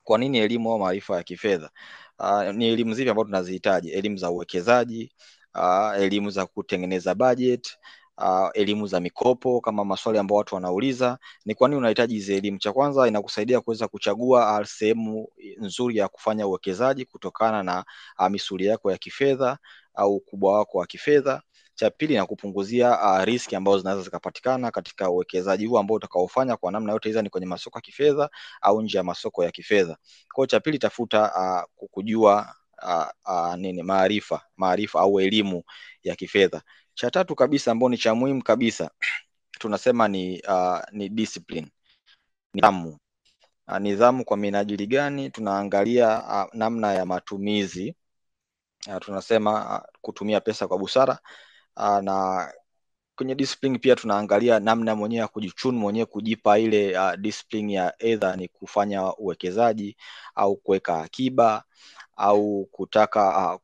Kwa nini elimu au maarifa ya kifedha? Ni elimu zipi ambazo tunazihitaji? Elimu za uwekezaji, elimu za kutengeneza budget, elimu za mikopo, kama maswali ambayo watu wanauliza. Ni kwa nini unahitaji hizi elimu? Cha kwanza, inakusaidia kuweza kuchagua sehemu nzuri ya kufanya uwekezaji kutokana na misuli yako ya kifedha au ukubwa wako wa kifedha. Cha pili, na kupunguzia riski ambazo zinaweza zikapatikana katika uwekezaji huu ambao utakaofanya kwa namna yote, ni kwenye masoko ya kifedha au nje ya masoko ya kifedha. Kwa hiyo cha pili, tafuta kujua maarifa au elimu ya kifedha. Cha tatu kabisa, ambao ni cha muhimu kabisa, tunasema ni discipline, nidhamu. Nidhamu kwa minajili gani? Tunaangalia namna ya matumizi. Tunasema kutumia pesa kwa busara, na kwenye discipline pia tunaangalia namna mwenyewe ya kujichuni mwenyewe, kujipa ile discipline ya either ni kufanya uwekezaji au kuweka akiba au kutaka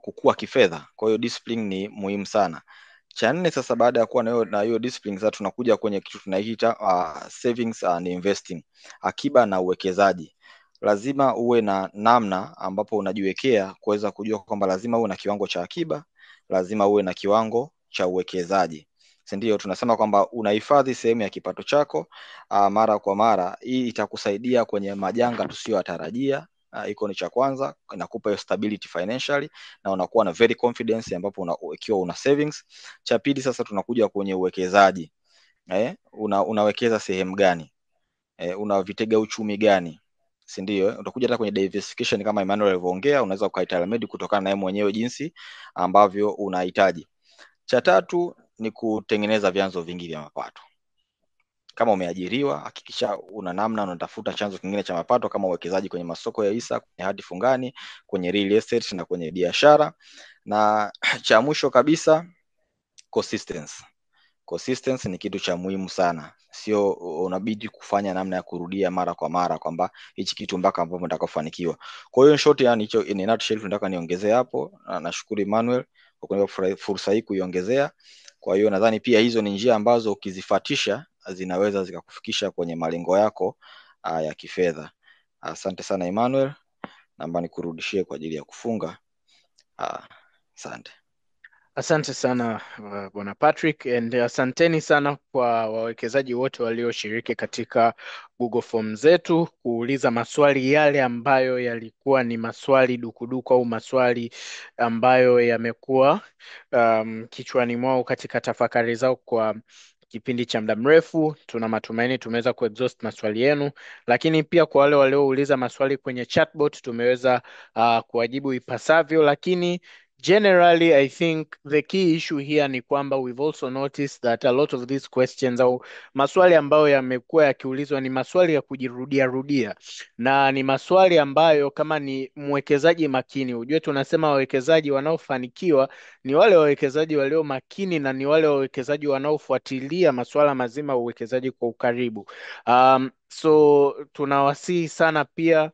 kukua kifedha. Kwa hiyo discipline ni muhimu sana. Cha nne sasa, baada ya kuwa na hiyo discipline, sasa tunakuja kwenye kitu tunaita savings and investing, akiba na uwekezaji. Lazima uwe na namna ambapo unajiwekea kuweza kujua kwamba lazima uwe na kiwango cha akiba, lazima uwe na kiwango cha uwekezaji. Ndio tunasema kwamba unahifadhi sehemu ya kipato chako mara kwa mara. Hii itakusaidia kwenye majanga tusiyotarajia. Iko ni cha kwanza, inakupa hiyo stability financially, na unakuwa na very confidence ambapo ikiwa una savings. Cha pili sasa, tunakuja kwenye uwekezaji. Unawekeza sehemu gani? Una vitega uchumi gani? Si ndio? Utakuja hata kwenye diversification kama Emmanuel alivyoongea, unaweza ukaitalamedi kutokana na yeye mwenyewe jinsi ambavyo unahitaji. Cha tatu ni kutengeneza vyanzo vingi vya mapato. Kama umeajiriwa, hakikisha una namna unatafuta chanzo kingine cha mapato, kama uwekezaji kwenye masoko ya hisa, kwenye hati fungani, kwenye real estate na kwenye biashara. Na cha mwisho kabisa, consistency ni kitu cha muhimu sana. Sio unabidi kufanya namna ya kurudia mara kwa mara kwamba hichi kitu mpaka ambapo nitakafanikiwa. Kwa hiyo short, yani hicho in a nutshell tunataka niongezee hapo. Nashukuru Emmanuel kwa kunipa fursa hii kuiongezea. Kwa hiyo nadhani pia hizo ni njia ambazo ukizifuatisha zinaweza zikakufikisha kwenye malengo yako ya kifedha. Asante sana Emmanuel, naomba nikurudishie kwa ajili ya kufunga. Asante. Asante sana Bwana Patrick, and asanteni sana kwa wawekezaji wote walioshiriki katika Google Form zetu kuuliza maswali yale ambayo yalikuwa ni maswali dukuduku au maswali ambayo yamekuwa kichwani mwao katika tafakari zao kwa kipindi cha muda mrefu. Tuna matumaini tumeweza kuexhaust maswali yenu, lakini pia kwa wale waliouliza maswali kwenye chatbot tumeweza kuwajibu ipasavyo, lakini generally, I think the key issue here ni kwamba we've also noticed that a lot of these questions au maswali ambayo yamekuwa yakiulizwa ni maswali ya kujirudia rudia, na ni maswali ambayo kama ni mwekezaji makini, ujue tunasema wawekezaji wanaofanikiwa ni wale wawekezaji walio makini na ni wale wawekezaji wanaofuatilia masuala mazima ya uwekezaji kwa ukaribu. So tunawasihi sana pia,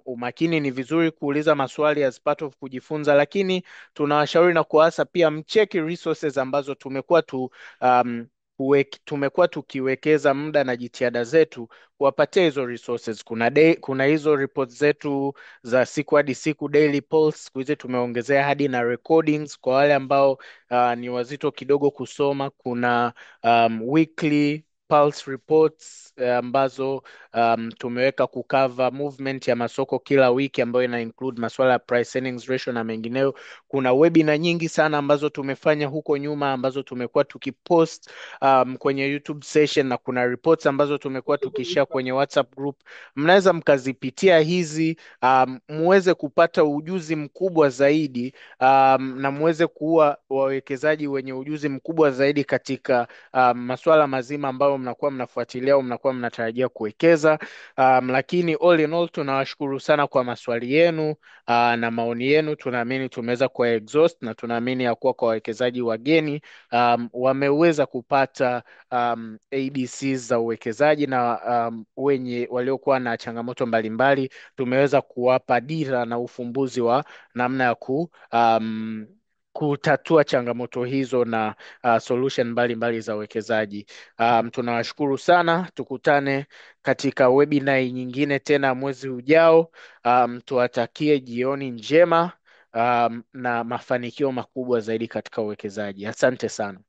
umakini ni vizuri kuuliza maswali as part of kujifunza, lakini tunawashauri na kuasa pia mcheki resources ambazo tumekuwa tukiwekeza muda na jitihada zetu kuwapatia hizo resources. Kuna hizo reports zetu za siku hadi siku, daily pulse. Siku hizi tumeongezea hadi na recordings kwa wale ambao ni wazito kidogo kusoma. Kuna weekly pulse reports ambazo tumeweka kukava movement ya masoko kila wiki, ambayo ina include masuala ya price earnings ratio na mengineyo. Kuna webinar nyingi sana ambazo tumefanya huko nyuma ambazo tumekuwa tukipost kwenye YouTube session, na kuna reports ambazo tumekuwa tukishare kwenye WhatsApp group. Mnaweza mkazipitia hizi muweze kupata ujuzi mkubwa zaidi, na muweze kuwa wawekezaji wenye ujuzi mkubwa zaidi katika masuala mazima ambayo mnakuwa mnafuatilia au mnakuwa mnatarajia kuwekeza. Lakini all in all, tunawashukuru sana kwa maswali yenu na maoni yenu. Tunaamini tumeweza kuwa exhaust, na tunaamini ya kuwa kwa wawekezaji wageni wameweza kupata ABCs za uwekezaji, na wenye waliokuwa na changamoto mbalimbali tumeweza kuwapa dira na ufumbuzi wa namna ya kutatua changamoto hizo na solution mbalimbali za uwekezaji. Tunawashukuru sana. Tukutane katika webinar nyingine tena mwezi ujao. Tuwatakie jioni njema na mafanikio makubwa zaidi katika uwekezaji. Asante sana.